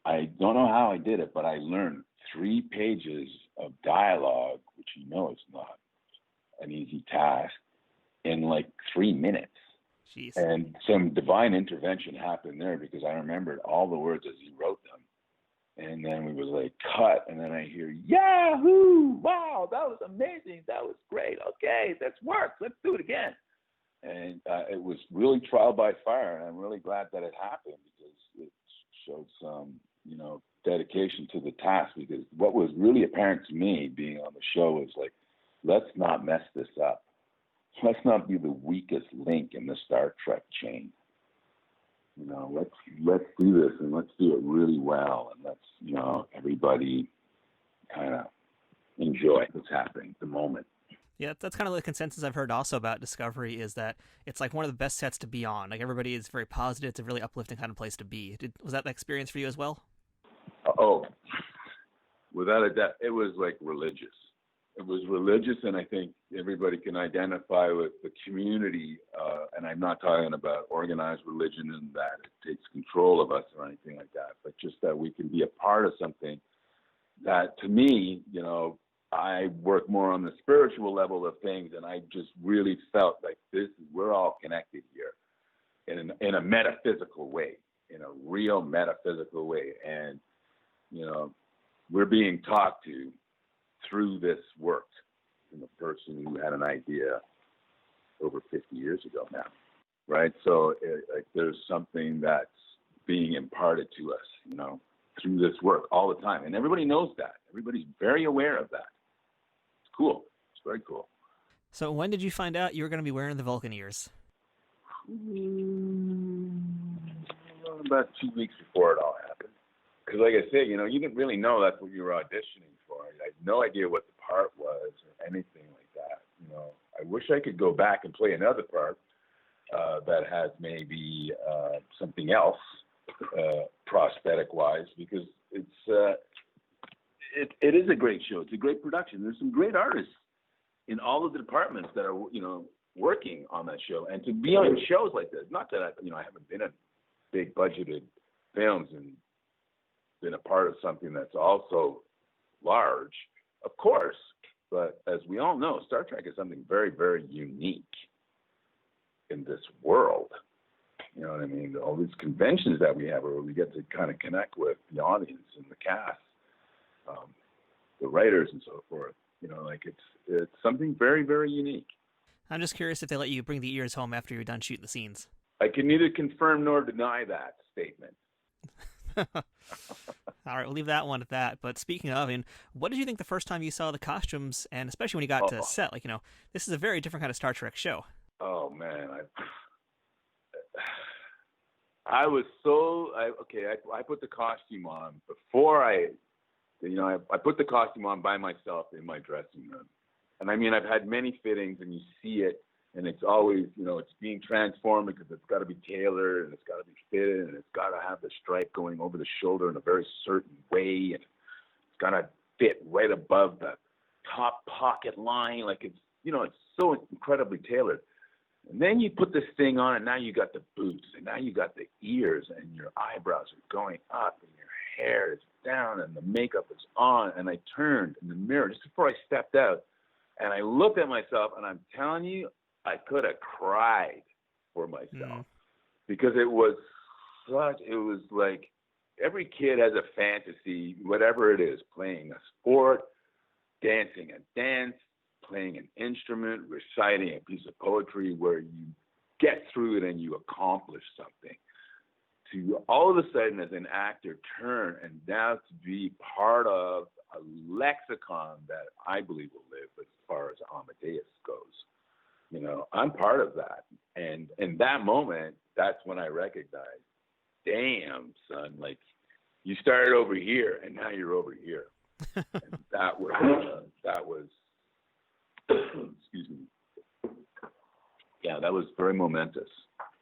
I don't know how I did it, but I learned 3 pages of dialogue, which you know is not an easy task, in like 3 minutes. Jeez. And some divine intervention happened there because I remembered all the words as he wrote them. And then we was like, cut. And then I hear, Yahoo! Wow, that was amazing. That was great. Okay, that's work. Let's do it again. And it was really trial by fire. And I'm really glad that it happened because it showed some, dedication to the task. Because what was really apparent to me being on the show was like, let's not mess this up. Let's not be the weakest link in the Star Trek chain. Let's do this and let's do it really well, and let's everybody kind of enjoy what's happening at the moment. Yeah, that's kind of the consensus I've heard also about Discovery is that it's like one of the best sets to be on. Like everybody is very positive. It's a really uplifting kind of place to be. Was that the experience for you as well? Oh, without a doubt, it was like religious. It was religious, and I think everybody can identify with the community. And I'm not talking about organized religion and that it takes control of us or anything like that, but just that we can be a part of something that, to me, I work more on the spiritual level of things, and I just really felt like we're all connected here in a metaphysical way, in a real metaphysical way. And, we're being talked to through this work from a person who had an idea over 50 years ago now, right? So there's something that's being imparted to us, through this work all the time. And everybody knows that. Everybody's very aware of that. It's cool. It's very cool. So when did you find out you were going to be wearing the Vulcan ears? About 2 weeks before it all happened. Because like I said, you didn't really know that's what you were auditioning for. I had no idea what the part was or anything like that. I wish I could go back and play another part that has maybe something else prosthetic-wise, because it is a great show. It's a great production. There's some great artists in all of the departments that are, working on that show. And to be on shows like this, not that I haven't been in big budgeted films and been a part of something that's also large, of course. But as we all know, Star Trek is something very, very unique in this world. You know what I mean? All these conventions that we have where we get to kind of connect with the audience and the cast, the writers and so forth. It's something very, very unique. I'm just curious if they let you bring the ears home after you're done shooting the scenes. I can neither confirm nor deny that statement. All right, we'll leave that one at that. But speaking of, what did you think the first time you saw the costumes, and especially when you got to set? This is a very different kind of Star Trek show. Oh man, I was so I put the costume on before I put the costume on by myself in my dressing room, and I've had many fittings, and you see it. And it's always, it's being transformed because it's got to be tailored and it's got to be fitted and it's got to have the stripe going over the shoulder in a very certain way. And it's got to fit right above the top pocket line. Like it's so incredibly tailored. And then you put this thing on and now you got the boots and now you got the ears and your eyebrows are going up and your hair is down and the makeup is on. And I turned in the mirror just before I stepped out and I looked at myself and I'm telling you, I could have cried for myself because it was like every kid has a fantasy, whatever it is, playing a sport, dancing a dance, playing an instrument, reciting a piece of poetry where you get through it and you accomplish something. To all of a sudden as an actor turn and now to be part of a lexicon that I believe will live as far as Amadeus goes. I'm part of that. And in that moment, that's when I recognized, damn, son, like you started over here and now you're over here. And that was, excuse me. Yeah, that was very momentous.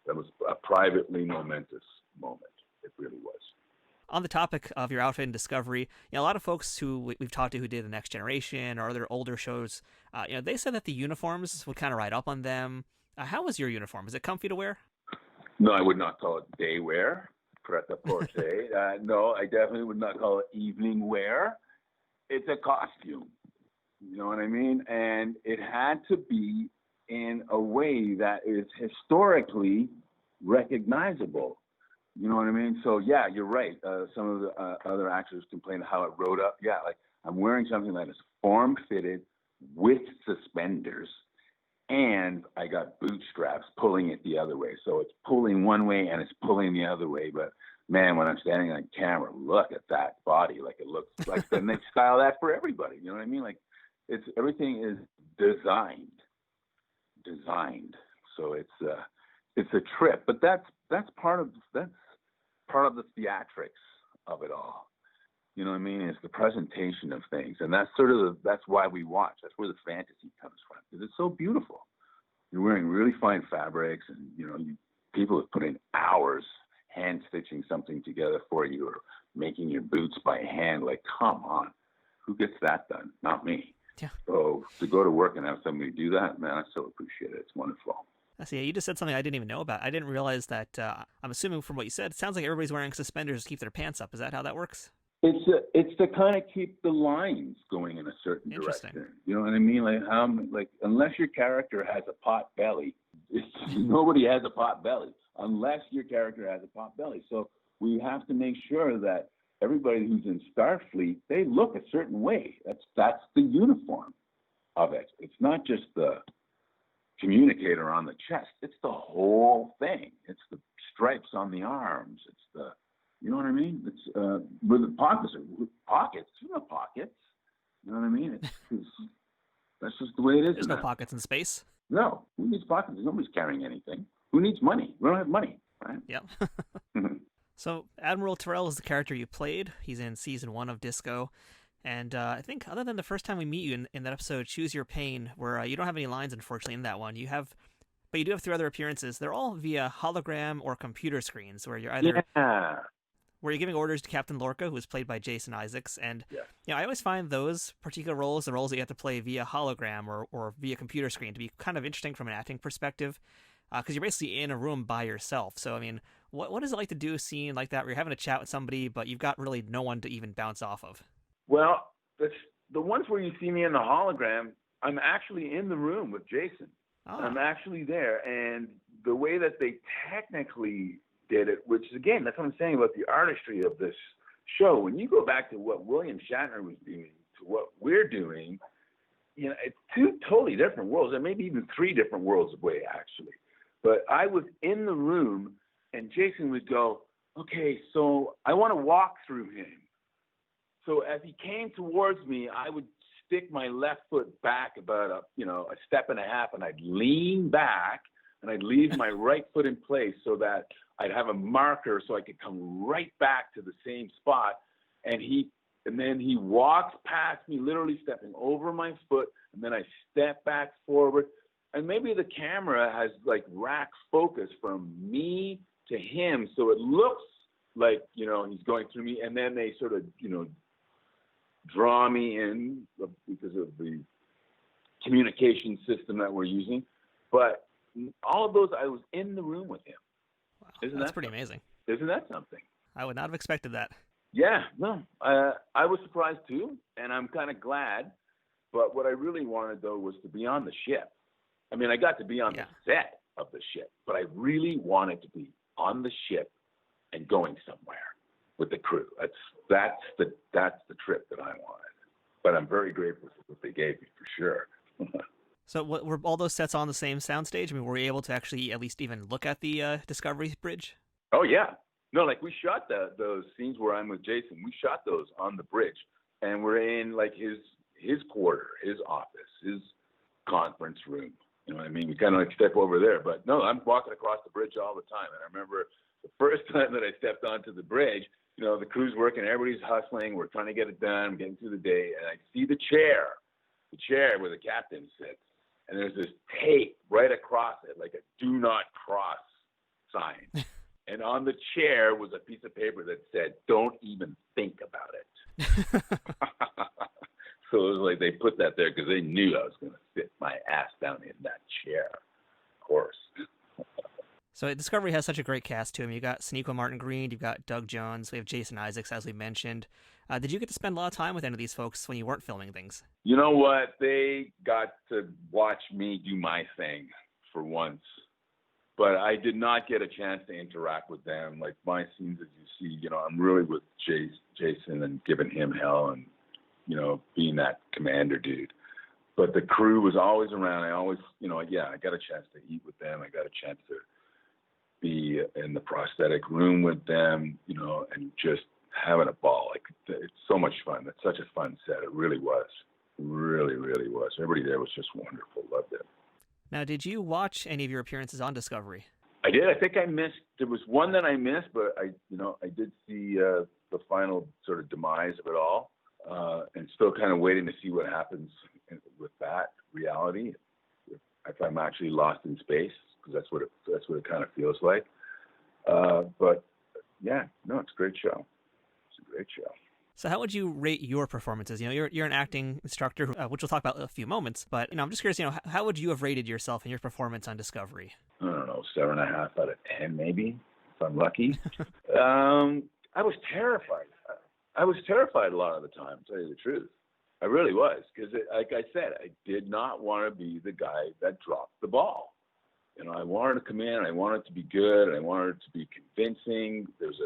That was a privately momentous moment. It really was. On the topic of your outfit in Discovery, a lot of folks who we've talked to who did The Next Generation or other older shows, they said that the uniforms would kind of ride up on them. How was your uniform? Is it comfy to wear? No, I would not call it day wear. Pret-a-porter. No, I definitely would not call it evening wear. It's a costume. You know what I mean? And it had to be in a way that is historically recognizable. You know what I mean? So yeah, you're right. Some of the other actors complain how it rode up. Yeah, like I'm wearing something that is form-fitted with suspenders, and I got bootstraps pulling it the other way. So it's pulling one way and it's pulling the other way. But man, when I'm standing on camera, look at that body. Like it looks like, and they style that for everybody. You know what I mean? Like everything is designed. So it's a trip, but that's part of the theatrics of it all. You know what I mean? It's the presentation of things, and that's that's why we watch. That's where the fantasy comes from, because it's so beautiful. You're wearing really fine fabrics, and people have put in hours hand stitching something together for you, or making your boots by hand. Like, come on, who gets that done? Not me. Yeah. So to go to work and have somebody do that, man, I so appreciate it. It's wonderful. I see. You just said something I didn't even know about. I didn't realize that. I'm assuming from what you said, it sounds like everybody's wearing suspenders to keep their pants up. Is that how that works? It's to kind of keep the lines going in a certain direction. You know what I mean? Like unless your character has a pot belly, nobody has a pot belly unless your character has a pot belly. So we have to make sure that everybody who's in Starfleet, they look a certain way. That's the uniform of it. It's not just the communicator on the chest. It's the whole thing. It's the stripes on the arms. It's the, you know what I mean? It's where the pockets. You know pockets. You know what I mean? That's just the way it is. There's no pockets in space. No. Who needs pockets? Nobody's carrying anything. Who needs money? We don't have money, right? Yep. So Admiral Terral is the character you played. He's in season 1 of Disco. And I think other than the first time we meet you in that episode, Choose Your Pain, where you don't have any lines, unfortunately, in that one. But you do have 3 other appearances. They're all via hologram or computer screens, where you're either where you're giving orders to Captain Lorca, who is played by Jason Isaacs. And I always find those particular roles, the roles that you have to play via hologram or via computer screen, to be kind of interesting from an acting perspective, because you're basically in a room by yourself. So, I mean, what is it like to do a scene like that where you're having a chat with somebody, but you've got really no one to even bounce off of? Well, the ones where you see me in the hologram, I'm actually in the room with Jason. Oh. I'm actually there. And the way that they technically did it, which is, again, that's what I'm saying about the artistry of this show. When you go back to what William Shatner was doing to what we're doing, it's 2 totally different worlds, and maybe even 3 different worlds away, actually. But I was in the room, and Jason would go, okay, so I want to walk through him. So as he came towards me, I would stick my left foot back about a step and a half, and I'd lean back, and I'd leave my right foot in place so that I'd have a marker so I could come right back to the same spot. And then he walks past me, literally stepping over my foot, and then I step back forward. And maybe the camera has like rack focus from me to him, so it looks like, he's going through me, and then they sort of, draw me in because of the communication system that we're using. But all of those, I was in the room with him. Wow, that's pretty amazing. Isn't that something? I would not have expected that. Yeah, no, I was surprised too, and I'm kind of glad. But what I really wanted, though, was to be on the ship. I mean, I got to be on the set of the ship, but I really wanted to be on the ship and going somewhere with the crew. That's the trip that I wanted. But I'm very grateful for what they gave me, for sure. So were all those sets on the same soundstage? I mean, were you able to actually at least even look at the Discovery bridge? Oh, yeah. No, like we shot those scenes where I'm with Jason. We shot those on the bridge. And we're in like his quarter, his office, his conference room. You know what I mean? We kind of like step over there. But no, I'm walking across the bridge all the time. And I remember the first time that I stepped onto the bridge, the crew's working, everybody's hustling. We're trying to get it done, getting through the day. And I see the chair where the captain sits. And there's this tape right across it, like a do not cross sign. And on the chair was a piece of paper that said, don't even think about it. So it was like they put that there because they knew I was going to sit my ass down in that chair, of course. So Discovery has such a great cast to him. You got Sonequa Martin Green, you've got Doug Jones, we have Jason Isaacs, as we mentioned. Did you get to spend a lot of time with any of these folks when you weren't filming things? You know what? They got to watch me do my thing for once. But I did not get a chance to interact with them. Like my scenes, as you see, I'm really with Jason and giving him hell and, being that commander dude. But the crew was always around. I always, I got a chance to eat with them. I got a chance to be in the prosthetic room with them, and just having a ball. Like, it's so much fun. It's such a fun set. It really was. Really, really was. Everybody there was just wonderful. Loved it. Now, did you watch any of your appearances on Discovery? I did. I think I missed. There was one that I missed, but I did see the final sort of demise of it all, and still kind of waiting to see what happens with that reality. If I'm actually lost in space, because that's what it kind of feels like. But yeah, no, it's a great show. It's a great show. So how would you rate your performances? You're an acting instructor, which we'll talk about in a few moments. But I'm just curious. How would you have rated yourself and your performance on Discovery? I don't know, 7.5 out of 10, maybe, if I'm lucky. I was terrified. I was terrified a lot of the time, to tell you the truth. I really was, because, like I said, I did not want to be the guy that dropped the ball. I wanted to come in. I wanted it to be good. I wanted it to be convincing. There's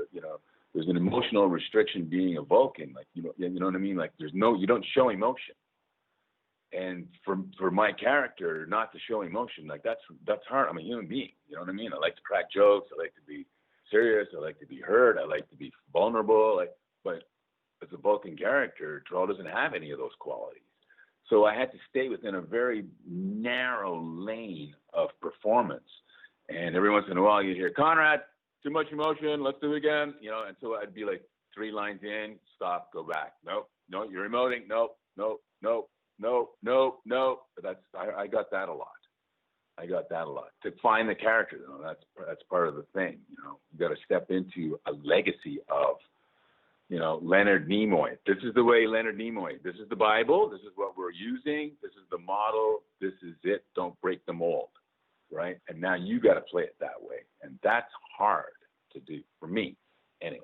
an emotional restriction being a Vulcan, like, you know what I mean? Like, you don't show emotion. And for my character not to show emotion, like, that's hard. I'm a human being, you know what I mean? I like to crack jokes. I like to be serious. I like to be hurt. I like to be vulnerable. But as a Vulcan character, Terral doesn't have any of those qualities. So I had to stay within a very narrow lane of performance. And every once in a while you hear, Conrad, too much emotion, let's do it again. And so I'd be like 3 lines in, stop, go back. No, you're emoting. No. But I got that a lot. To find the character, that's part of the thing. You got to step into a legacy of, Leonard Nimoy. This is the way Leonard Nimoy. This is the Bible. This is what we're using. This is the model. This is it. Don't break the mold, right? And now you got to play it that way, and that's hard to do for me, anyways.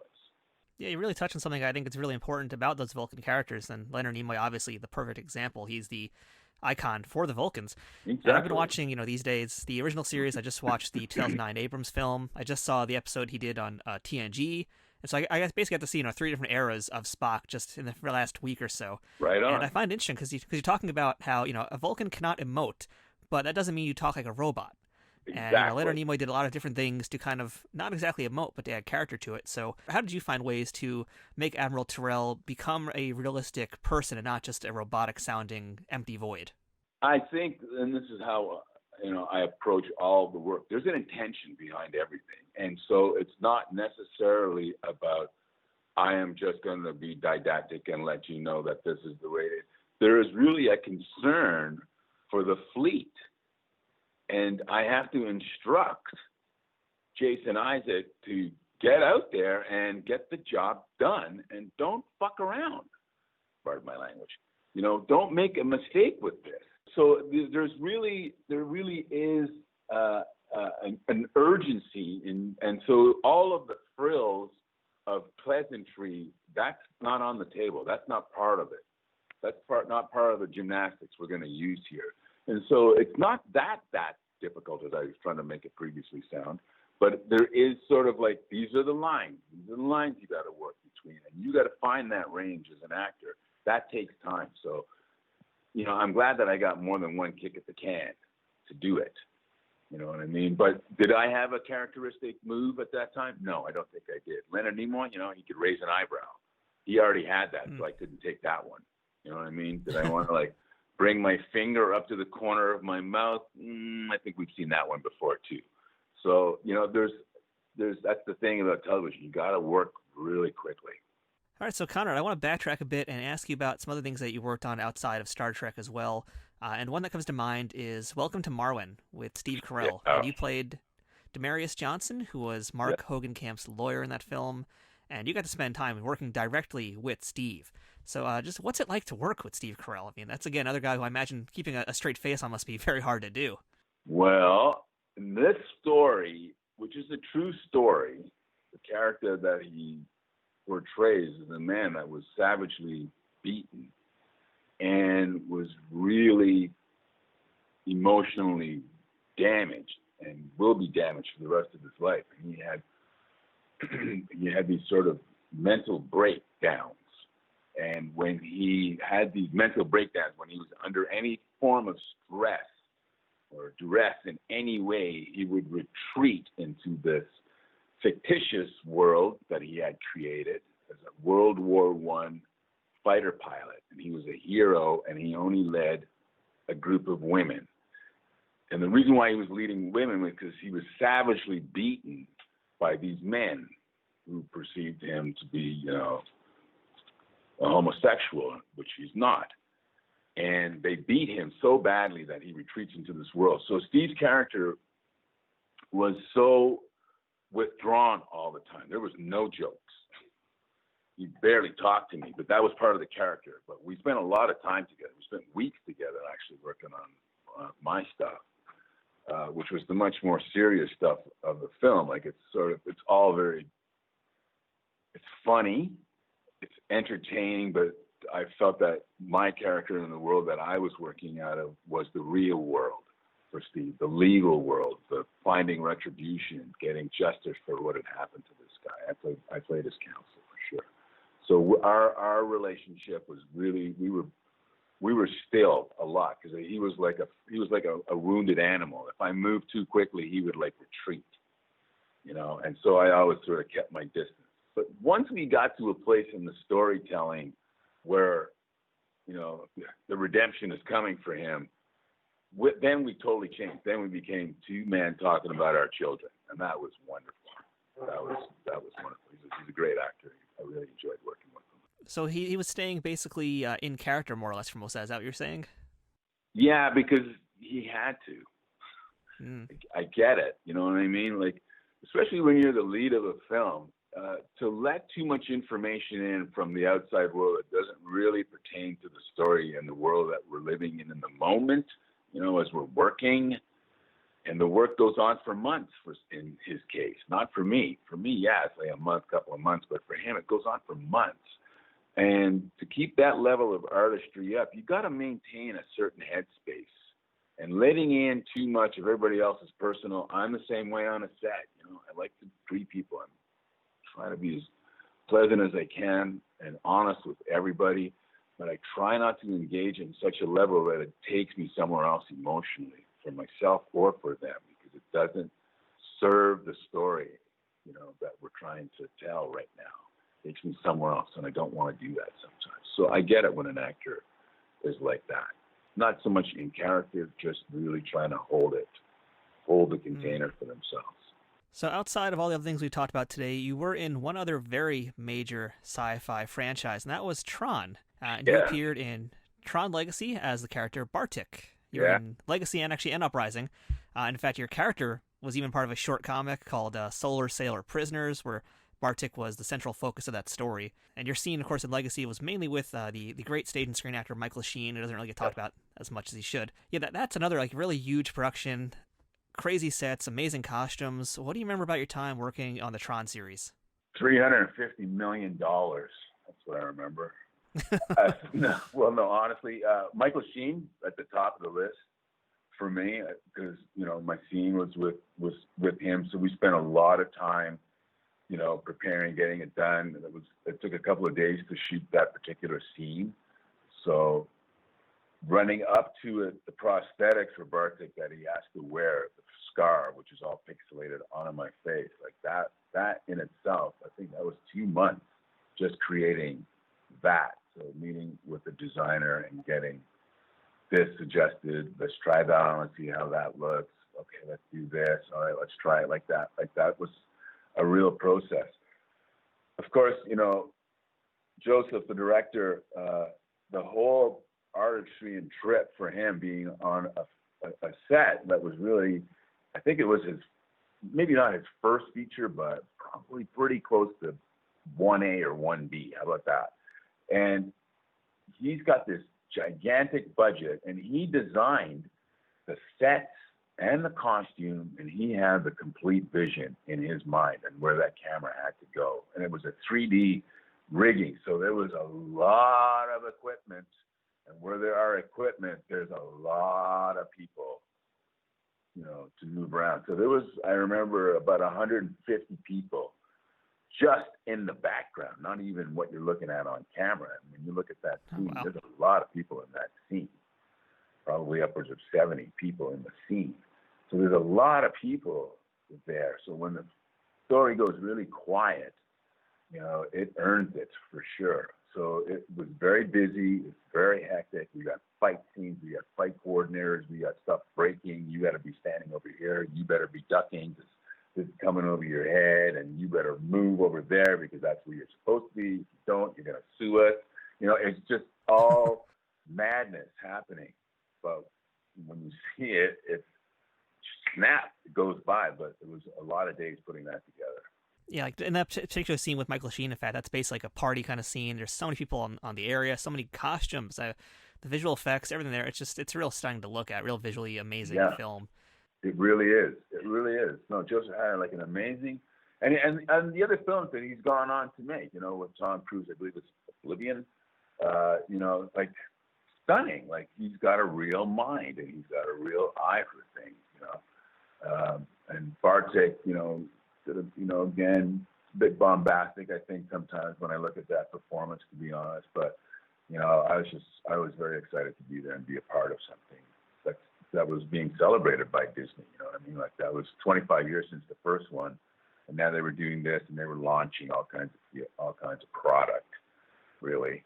Yeah, you really touched on something I think is really important about those Vulcan characters, and Leonard Nimoy, obviously the perfect example. He's the icon for the Vulcans. Exactly. And I've been watching, these days, the original series. I just watched the 2009 Abrams film. I just saw the episode he did on TNG. And so I basically got to see 3 different eras of Spock just in the last week or so. Right on. And I find it interesting because you're talking about how a Vulcan cannot emote, but that doesn't mean you talk like a robot. Exactly. And Leonard Nimoy did a lot of different things to kind of not exactly emote, but to add character to it. So how did you find ways to make Admiral Terral become a realistic person and not just a robotic-sounding empty void? I think, and this is how I approach all the work. There's an intention behind everything, and so it's not necessarily about I am just going to be didactic and let you know that this is the way it is. There is really a concern for the fleet. And I have to instruct Jason Isaac to get out there and get the job done and don't fuck around. Pardon my language. Don't make a mistake with this. So there really is an urgency and so all of the frills of pleasantry, that's not on the table. That's not part of it. That's not part of the gymnastics we're going to use here. And so it's not that difficult as I was trying to make it previously sound, but there is sort of like, these are the lines. These are the lines you got to work between, and you got to find that range as an actor. That takes time. So, I'm glad that I got more than one kick at the can to do it. You know what I mean? But did I have a characteristic move at that time? No, I don't think I did. Leonard Nimoy, he could raise an eyebrow. He already had that, so I couldn't take that one. You know what I mean? Did I want to bring my finger up to the corner of my mouth? I think we've seen that one before too. So, that's the thing about television. You got to work really quickly. All right, so Conrad, I want to backtrack a bit and ask you about some other things that you worked on outside of Star Trek as well. And one that comes to mind is Welcome to Marwen with Steve Carrell. Yeah. And you played Demarius Johnson, who was Mark Hogancamp's lawyer in that film. And you got to spend time working directly with Steve. So just what's it like to work with Steve Carrell? I mean, that's, again, another guy who I imagine keeping a straight face on must be very hard to do. Well, this story which is a true story. The character that he portrays is a man that was savagely beaten and was really emotionally damaged and will be damaged for the rest of his life. And he had these sort of mental breakdowns. And when he had these mental breakdowns, when he was under any form of stress or duress in any way, he would retreat into this fictitious world that he had created as a World War I fighter pilot. And he was a hero, and he only led a group of women. And the reason why he was leading women was because he was savagely beaten by these men who perceived him to be, a homosexual, which he's not. And they beat him so badly that he retreats into this world. So Steve's character was so withdrawn all the time. There was no jokes. He barely talked to me, but that was part of the character. But we spent a lot of time together. We spent weeks together actually working on my stuff, which was the much more serious stuff of the film. Like it's funny, it's entertaining, but I felt that my character in the world that I was working out of was the real world for Steve, the legal world, the finding retribution, getting justice for what had happened to this guy. I played his counsel for sure. So our relationship was really, we were still a lot because he was like a wounded animal. If I moved too quickly, he would like retreat, and so I always sort of kept my distance. But once we got to a place in the storytelling where, the redemption is coming for him, then we totally changed. Then we became two men talking about our children, and that was wonderful. That was wonderful. He's a great actor. I really enjoyed working with him. So he was staying basically in character more or less for most of that. Is that what you're saying? Yeah, because he had to. I get it. You know what I mean? Like, especially when you're the lead of a film, to let too much information in from the outside world that doesn't really pertain to the story and the world that we're living in the moment, as we're working. And the work goes on for months in his case, not for me. For me, yeah, it's like a month, couple of months, but for him, it goes on for months. And to keep that level of artistry up, you got to maintain a certain headspace. And letting in too much of everybody else's personal, I'm the same way on a set. I like to greet people. I'm trying to be as pleasant as I can and honest with everybody, but I try not to engage in such a level that it takes me somewhere else emotionally for myself or for them, because it doesn't serve the story, that we're trying to tell right now. It takes me somewhere else, and I don't want to do that sometimes. So I get it when an actor is like that. Not so much in character, just really trying to hold the container for themselves. So outside of all the other things we talked about today, you were in one other very major sci-fi franchise, and that was Tron. And you appeared in Tron Legacy as the character Bartik. You were in Legacy and actually Uprising. In fact, your character was even part of a short comic called Solar Sailor Prisoners, where Bartik was the central focus of that story. And your scene, of course, in Legacy was mainly with the great stage and screen actor Michael Sheen, who doesn't really get talked about as much as he should. Yeah, that's another really huge production. Crazy sets, amazing costumes. What do you remember about your time working on the Tron series? $350 million. That's what I remember. No, honestly, Michael Sheen at the top of the list for me, because my scene was with him, so we spent a lot of time, preparing, getting it done. It took a couple of days to shoot that particular scene, so running up to it, the prosthetics for Bartik that he has to wear, the scar, which is all pixelated onto my face, like that in itself, I think that was 2 months just creating that. So meeting with the designer and getting this suggested, let's try that on, let's see how that looks. Okay, let's do this. All right, let's try it like that. Like that was a real process. Of course, Joseph, the director, the whole artistry and trip for him being on a set that was really, I think it was maybe not his first feature, but probably pretty close to 1A or 1B. How about that? And he's got this gigantic budget, and he designed the sets and the costume, and he had the complete vision in his mind and where that camera had to go. And it was a 3D rigging, so there was a lot of equipment. And where there are equipment, there's a lot of people, to move around. So there was, I remember, about 150 people just in the background, not even what you're looking at on camera. And when you look at that scene, there's a lot of people in that scene, probably upwards of 70 people in the scene. So there's a lot of people there. So when the story goes really quiet, it earns it for sure. So it was very busy. It's very hectic. We got fight scenes. We got fight coordinators. We got stuff breaking. You got to be standing over here. You better be ducking. It's coming over your head, and you better move over there because that's where you're supposed to be. If you don't, you're going to sue us. It's just all madness happening. But when you see it, it's snap. It goes by. But it was a lot of days putting that together. Yeah, like in that particular scene with Michael Sheen, in fact, that's basically like a party kind of scene. There's so many people on the area, so many costumes, the visual effects, everything there. It's real stunning to look at, real visually amazing film. It really is. It really is. No, Joseph had like an amazing, and the other films that he's gone on to make, with Tom Cruise, I believe it's Oblivion, like stunning. Like he's got a real mind and he's got a real eye for things, and Bartik, again, a bit bombastic, I think, sometimes when I look at that performance, to be honest. But, I was very excited to be there and be a part of something that was being celebrated by Disney. You know what I mean? Like that was 25 years since the first one, and now they were doing this and they were launching all kinds of product, really.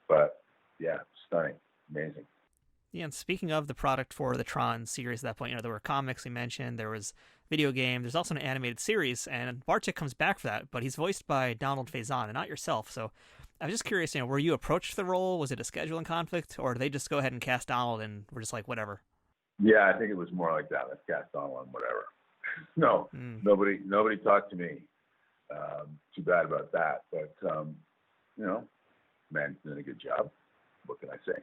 But yeah, stunning, amazing. Yeah, and speaking of the product for the Tron series at that point, there were comics we mentioned, there was video game, there's also an animated series, and Bartik comes back for that, but he's voiced by Donald Faison and not yourself. So I was just curious, were you approached for the role? Was it a scheduling conflict, or did they just go ahead and cast Donald and we're just like, whatever? Yeah, I think it was more like that. Let's cast Donald and whatever. No, nobody talked to me. Too bad about that, but man's doing a good job. What can I say?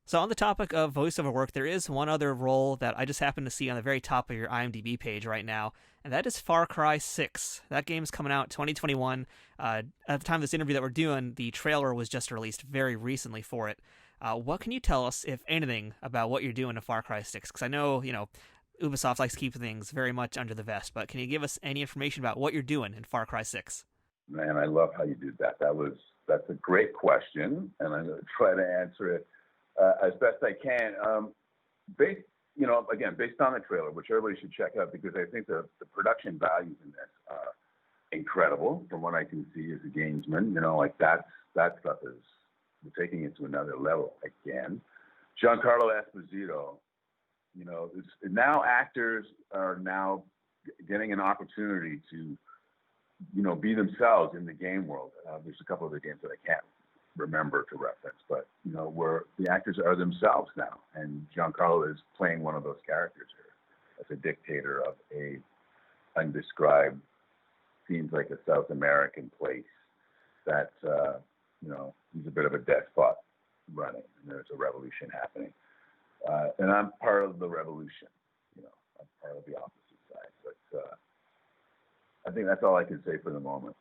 So on the topic of voiceover work, there is one other role that I just happened to see on the very top of your IMDb page right now, and that is Far Cry 6. That game's coming out 2021. At the time of this interview that we're doing, the trailer was just released very recently for it. What can you tell us, if anything, about what you're doing in Far Cry 6? Because I know, Ubisoft likes to keep things very much under the vest, but can you give us any information about what you're doing in Far Cry 6? Man, I love how you did that. That's a great question, and I'm going to try to answer it as best I can. Based on the trailer, which everybody should check out, because I think the production values in this are incredible from what I can see as a gamesman. That stuff is, we're taking it to another level again. Giancarlo Esposito, now actors are now getting an opportunity to, be themselves in the game world. There's a couple of the games that I can't remember to reference, but where the actors are themselves now, and Giancarlo is playing one of those characters here as a dictator of a undescribed, seems like a South American place that he's a bit of a despot running, and there's a revolution happening, and I'm part of the revolution. I'm part of the opposite side, but I think that's all I can say for the moment.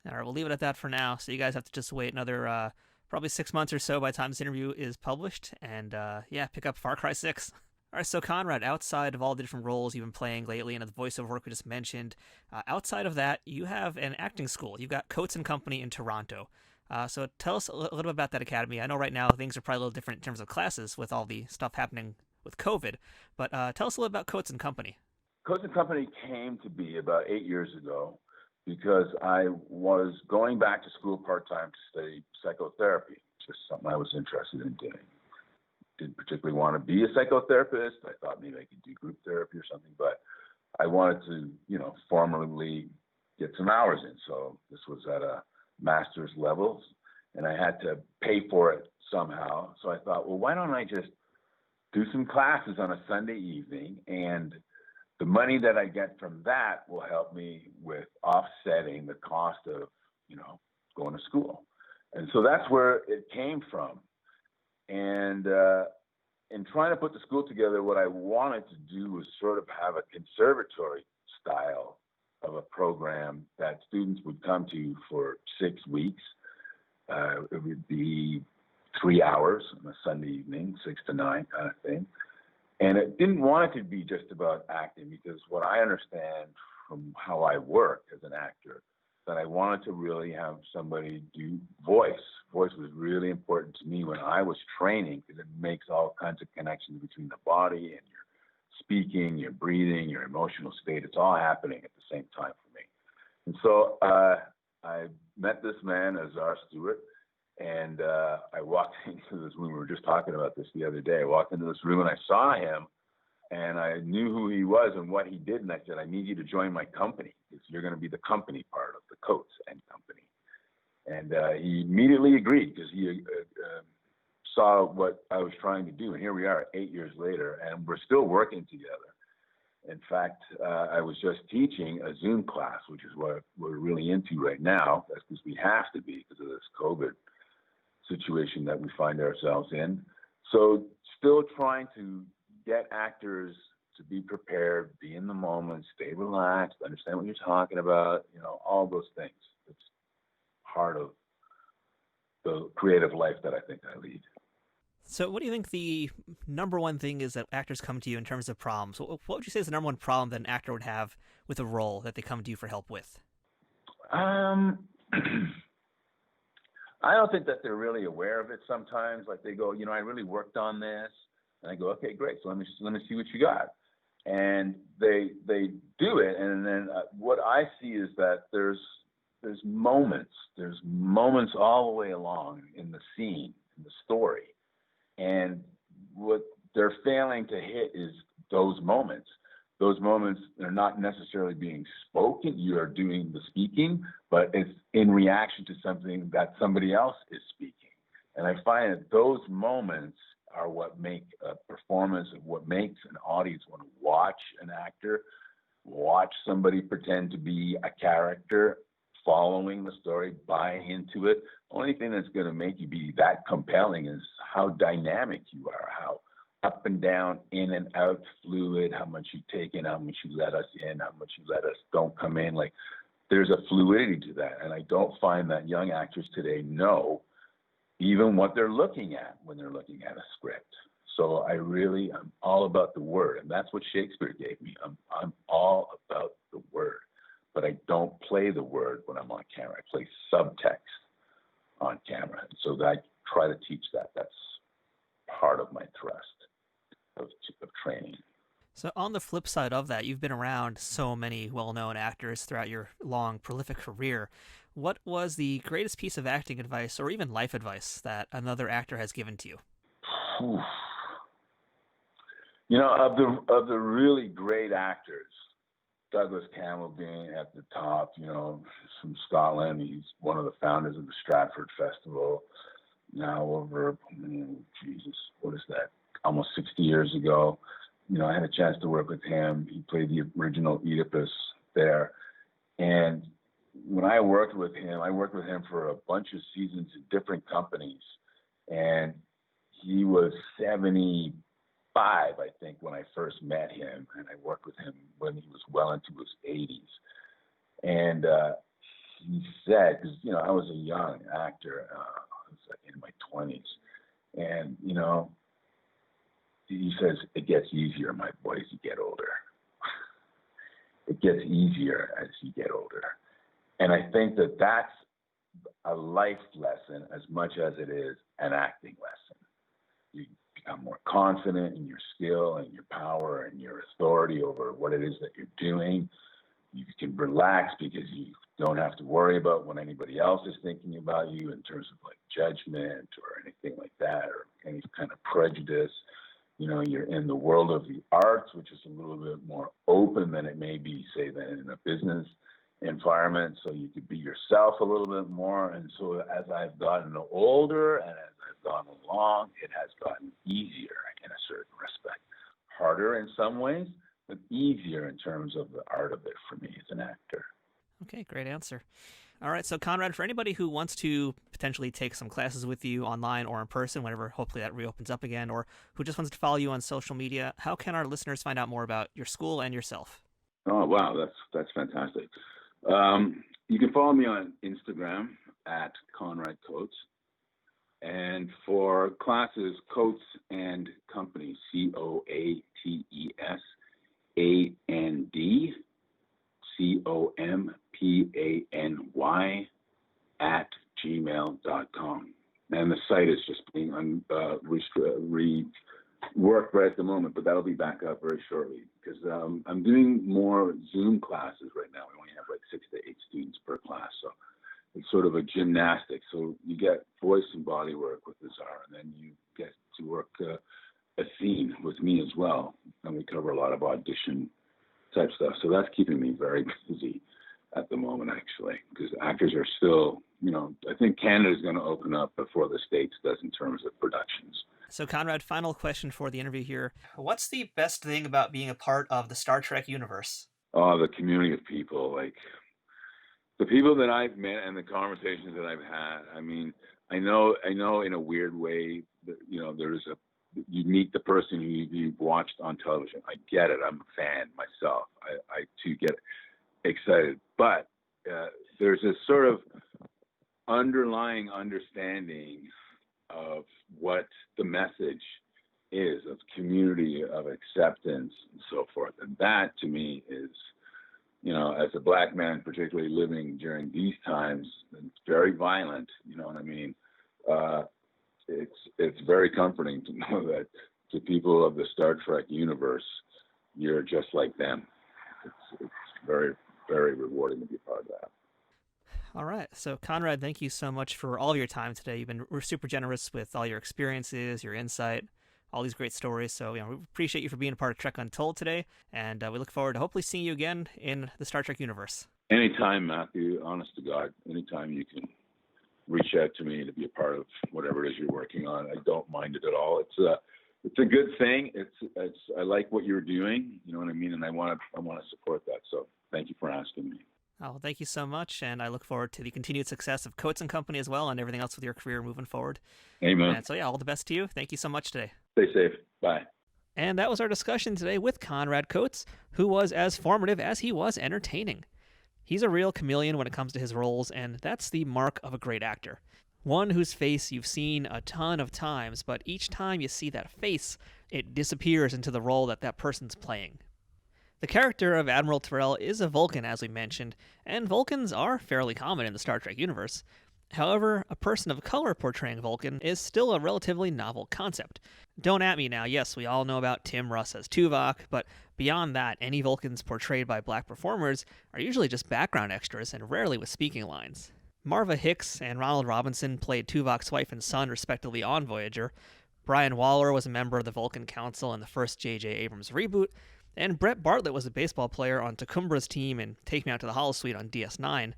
All right, we'll leave it at that for now. So you guys have to just wait another probably 6 months or so by the time this interview is published, and pick up Far Cry 6. All right, so Conrad, outside of all the different roles you've been playing lately and the voiceover work we just mentioned, outside of that, you have an acting school. You've got Coates and Company in Toronto. So tell us a little bit about that academy. I know right now things are probably a little different in terms of classes with all the stuff happening with COVID, but tell us a little about Coates and Company. Coates and Company came to be about 8 years ago because I was going back to school part-time to study psychotherapy, just something I was interested in doing. Didn't particularly want to be a psychotherapist. I thought maybe I could do group therapy or something, but I wanted to, formally get some hours in. So this was at a master's level, and I had to pay for it somehow. So I thought, well, why don't I just do some classes on a Sunday evening, and the money that I get from that will help me with offsetting the cost of, going to school. And so that's where it came from. And in trying to put the school together, what I wanted to do was sort of have a conservatory style of a program that students would come to for 6 weeks. It would be 3 hours on a Sunday evening, 6 to 9 kind of thing. And it didn't want it to be just about acting, because what I understand from how I work as an actor, that I wanted to really have somebody do voice. Voice was really important to me when I was training, because it makes all kinds of connections between the body and your speaking, your breathing, your emotional state. It's all happening at the same time for me. And so I met this man, Azar Stewart, and I walked into this room. We were just talking about this the other day. I walked into this room and I saw him, and I knew who he was and what he did. And I said, I need you to join my company, because you're going to be the company part of the Coates and Company. And he immediately agreed, because he saw what I was trying to do. And here we are 8 years later, and we're still working together. In fact, I was just teaching a Zoom class, which is what we're really into right now. That's because we have to be, because of this COVID situation that we find ourselves in. So still trying to get actors to be prepared, be in the moment, stay relaxed, understand what you're talking about, all those things. It's part of the creative life that I think I lead. So what do you think the number one thing is that actors come to you in terms of problems? What would you say is the number one problem that an actor would have with a role that they come to you for help with? I don't think that they're really aware of it sometimes. Like they go, I really worked on this. And I go, okay, great. So let me see what you got. And they do it. And then what I see is that there's moments all the way along in the scene, in the story. And what they're failing to hit is those moments. Those moments are not necessarily being spoken. You are doing the speaking, but it's in reaction to something that somebody else is speaking. And I find that those moments are what make a performance, and what makes an audience want to watch an actor, watch somebody pretend to be a character, following the story, buying into it. The only thing that's going to make you be that compelling is how dynamic you are, how up and down, in and out, fluid, how much you take in, how much you let us in, how much you let us don't come in. Like, there's a fluidity to that. And I don't find that young actors today know even what they're looking at when they're looking at a script. So I'm all about the word. And that's what Shakespeare gave me. I'm all about the word. But I don't play the word when I'm on camera. I play subtext on camera. So I try to teach that. That's part of my thrust of training. So on the flip side of that, you've been around so many well-known actors throughout your long, prolific career. What was the greatest piece of acting advice, or even life advice, that another actor has given to you? Of the really great actors, Douglas Campbell being at the top, from Scotland. He's one of the founders of the Stratford Festival. Now over, what is that? Almost 60 years ago. I had a chance to work with him. He played the original Oedipus there. And when I worked with him for a bunch of seasons in different companies. And he was 75, I think, when I first met him. And I worked with him when he was well into his 80s. And he said, because, I was a young actor. I was in my 20s. And, he says, it gets easier, my boy, as you get older. It gets easier as you get older. And I think that that's a life lesson as much as it is an acting lesson. You become more confident in your skill and your power and your authority over what it is that you're doing. You can relax because you don't have to worry about what anybody else is thinking about you in terms of like judgment or anything like that, or any kind of prejudice. You're in the world of the arts, which is a little bit more open than it may be, say, than in a business environment. So you could be yourself a little bit more. And so as I've gotten older and as I've gone along, it has gotten easier in a certain respect. Harder in some ways, but easier in terms of the art of it for me as an actor. Okay, great answer. All right, so Conrad, for anybody who wants to potentially take some classes with you online or in person, whenever hopefully that reopens up again, or who just wants to follow you on social media, how can our listeners find out more about your school and yourself? Oh, wow, that's fantastic. You can follow me on Instagram at Conrad Coates. And for classes, Coates and Company, CoatesandCompany @gmail.com. And the site is just being reworked right at the moment, but that'll be back up very shortly because I'm doing more Zoom classes right now. We only have like 6 to 8 students per class, so it's sort of a gymnastic. So you get voice and body work with the czar, and then you get to work a scene with me as well, and we cover a lot of audition type stuff. So that's keeping me very busy at the moment, actually, because actors are still, I think Canada is going to open up before the States does in terms of productions. So, Conrad, final question for the interview here. What's the best thing about being a part of the Star Trek universe? Oh, the community of people, like the people that I've met and the conversations that I've had. I mean, I know in a weird way that, you meet the person who you've watched on television. I get it. I'm a fan myself. I too get excited. But there's this sort of underlying understanding of what the message is, of community, of acceptance, and so forth. And that, to me, is, as a black man, particularly living during these times, it's very violent, you know what I mean? It's very comforting to know that to people of the Star Trek universe, you're just like them. It's very, very rewarding to be a part of that. All right. So, Conrad, thank you so much for all of your time today. You've been super generous with all your experiences, your insight, all these great stories. So, we appreciate you for being a part of Trek Untold today, and we look forward to hopefully seeing you again in the Star Trek universe. Anytime, Matthew. Honest to God, anytime you can reach out to me to be a part of whatever it is you're working on. I don't mind it at all. It's a good thing. I like what you're doing. You know what I mean? And I want to support that. So thank you for asking me. Oh, thank you so much, and I look forward to the continued success of Coates and Company as well, and everything else with your career moving forward. Amen. And so, all the best to you. Thank you so much today. Stay safe. Bye. And that was our discussion today with Conrad Coates, who was as formative as he was entertaining. He's a real chameleon when it comes to his roles, and that's the mark of a great actor. One whose face you've seen a ton of times, but each time you see that face, it disappears into the role that person's playing. The character of Admiral Terral is a Vulcan, as we mentioned, and Vulcans are fairly common in the Star Trek universe. However, a person of color portraying Vulcan is still a relatively novel concept. Don't at me now, yes, we all know about Tim Russ as Tuvok, but beyond that, any Vulcans portrayed by black performers are usually just background extras and rarely with speaking lines. Marva Hicks and Ronald Robinson played Tuvok's wife and son, respectively, on Voyager. Brian Waller was a member of the Vulcan Council in the first J.J. Abrams reboot, and Brett Bartlett was a baseball player on Tecumbra's team in Take Me Out to the Holosuite on DS9.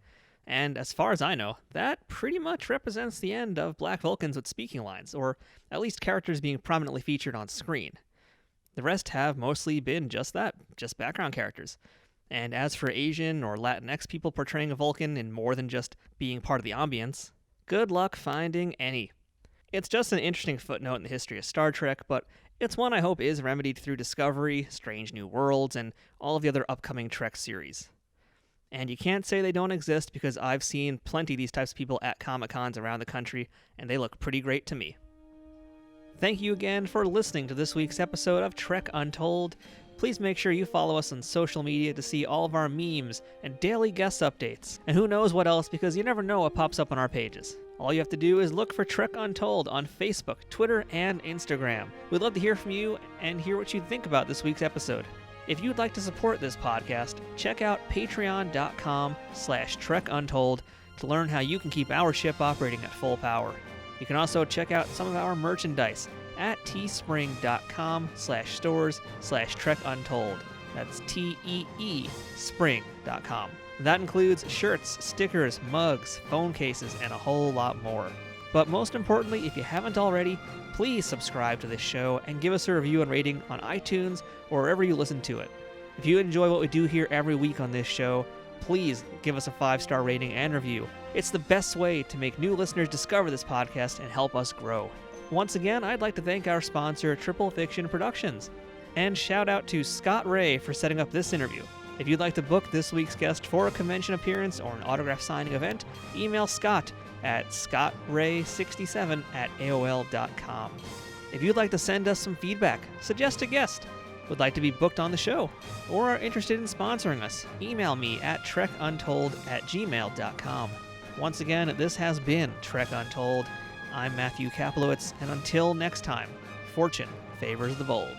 And as far as I know, that pretty much represents the end of Black Vulcans with speaking lines, or at least characters being prominently featured on screen. The rest have mostly been just that, just background characters. And as for Asian or Latinx people portraying a Vulcan in more than just being part of the ambience, good luck finding any. It's just an interesting footnote in the history of Star Trek, but it's one I hope is remedied through Discovery, Strange New Worlds, and all of the other upcoming Trek series. And you can't say they don't exist because I've seen plenty of these types of people at Comic-Cons around the country, and they look pretty great to me. Thank you again for listening to this week's episode of Trek Untold. Please make sure you follow us on social media to see all of our memes and daily guest updates. And who knows what else, because you never know what pops up on our pages. All you have to do is look for Trek Untold on Facebook, Twitter, and Instagram. We'd love to hear from you and hear what you think about this week's episode. If you'd like to support this podcast, check out patreon.com/TrekUntold to learn how you can keep our ship operating at full power. You can also check out some of our merchandise at teespring.com/stores/TrekUntold. That's TEE spring.com. That includes shirts, stickers, mugs, phone cases, and a whole lot more. But most importantly, if you haven't already, please subscribe to this show and give us a review and rating on iTunes or wherever you listen to it. If you enjoy what we do here every week on this show, please give us a 5-star rating and review. It's the best way to make new listeners discover this podcast and help us grow. Once again, I'd like to thank our sponsor, Triple Fiction Productions. And shout out to Scott Ray for setting up this interview. If you'd like to book this week's guest for a convention appearance or an autograph signing event, email Scott at scottray67@aol.com. If you'd like to send us some feedback, suggest a guest, would like to be booked on the show, or are interested in sponsoring us, email me at trekuntold@gmail.com. Once again, this has been Trek Untold. I'm Matthew Kaplowitz, and until next time, fortune favors the bold.